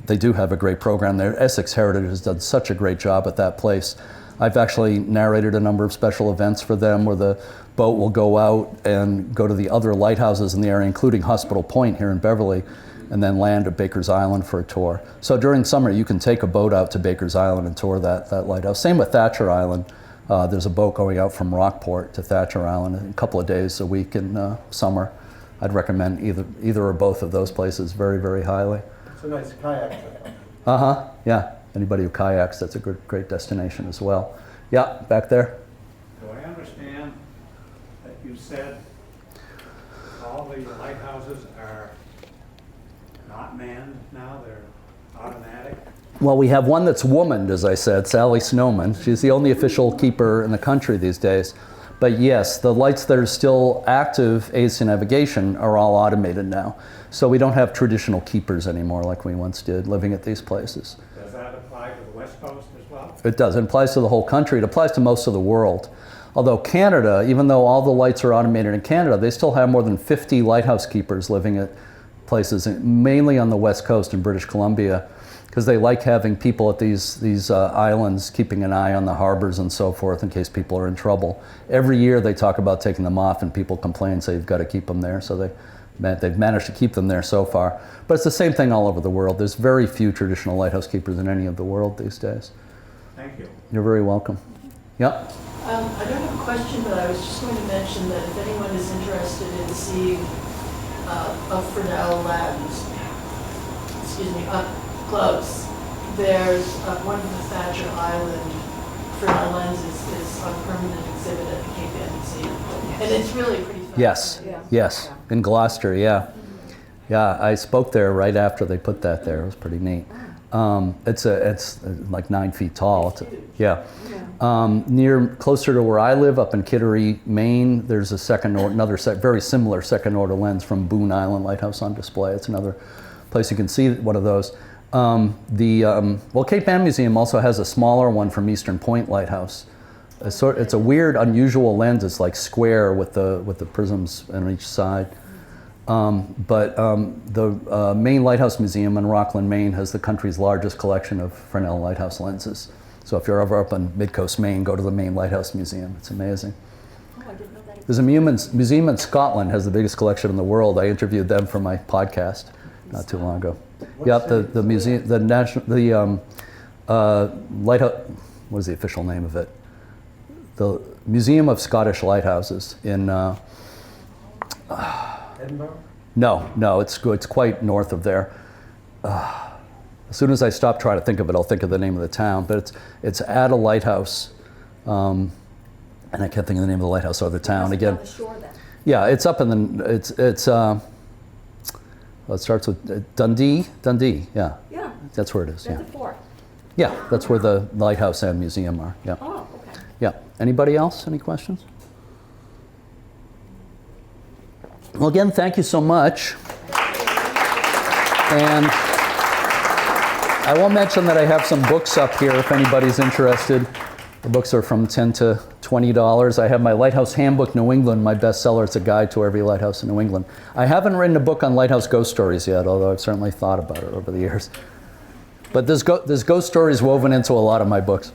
They do have a great program there. Essex Heritage has done such a great job at that place. I've actually narrated a number of special events for them where the boat will go out and go to the other lighthouses in the area, including Hospital Point here in Beverly, and then land at Baker's Island for a tour. So during summer, you can take a boat out to Baker's Island and tour that lighthouse. Same with Thatcher Island. There's a boat going out from Rockport to Thatcher Island a couple of days a week in summer. I'd recommend either or both of those places very, very highly. It's a nice kayak trip. Uh-huh, yeah. Anybody who kayaks, that's a great destination as well. Yeah, back there. Do I understand that you said all the lighthouses are not manned now, they're automatic? Well, we have one that's womaned, as I said, Sally Snowman. She's the only official keeper in the country these days. But yes, the lights that are still active, aids to navigation, are all automated now. So we don't have traditional keepers anymore like we once did, living at these places. Does that apply to the West Coast as well? It does. It applies to the whole country. It applies to most of the world. Although Canada, even though all the lights are automated in Canada, they still have more than 50 lighthouse keepers living at places, mainly on the West Coast in British Columbia, because they like having people at these islands keeping an eye on the harbors and so forth in case people are in trouble. Every year they talk about taking them off and people complain, say you've got to keep them there. So they've managed to keep them there so far. But it's the same thing all over the world. There's very few traditional lighthouse keepers in any of the world these days. Thank you. You're very welcome. Yep. I don't have a question, but I was just going to mention that if anyone is interested in seeing a Fresnel lens, up close, there's one of the Thatcher Island Fresnel lenses is on permanent exhibit at the Cape Ann Museum. And it's really pretty fascinating. Yes, in Gloucester, yeah. Yeah, I spoke there right after they put that there. It was pretty neat. It's like 9 feet tall. Closer to where I live, up in Kittery, Maine, there's another very similar second order lens from Boone Island Lighthouse on display. It's another place you can see one of those. Cape Ann Museum also has a smaller one from Eastern Point Lighthouse. It's a weird, unusual lens. It's like square with the prisms on each side. The Maine Lighthouse Museum in Rockland, Maine has the country's largest collection of Fresnel lighthouse lenses. So if you're ever up in Mid-Coast, Maine, go to the Maine Lighthouse Museum. It's amazing. Oh, I didn't know that. There's a museum in Scotland has the biggest collection in the world. I interviewed them for my podcast not too long ago. The museum, lighthouse. What is the official name of it? The Museum of Scottish Lighthouses in. Edinburgh? No, it's quite north of there. As soon as I stop trying to think of it, I'll think of the name of the town. But it's at a lighthouse, and I can't think of the name of the lighthouse or the town again. On the shore, then. Yeah, it's up in the, well, it starts with Dundee, yeah. Yeah, That's where it is, that's yeah. a fort. Yeah, that's where the lighthouse and museum are, yeah. Oh, okay. Yeah, anybody else, any questions? Well, again, thank you so much. And I will mention that I have some books up here if anybody's interested. The books are from $10 to $20. I have my Lighthouse Handbook New England, my bestseller. It's a guide to every lighthouse in New England. I haven't written a book on lighthouse ghost stories yet, although I've certainly thought about it over the years. But there's ghost stories woven into a lot of my books.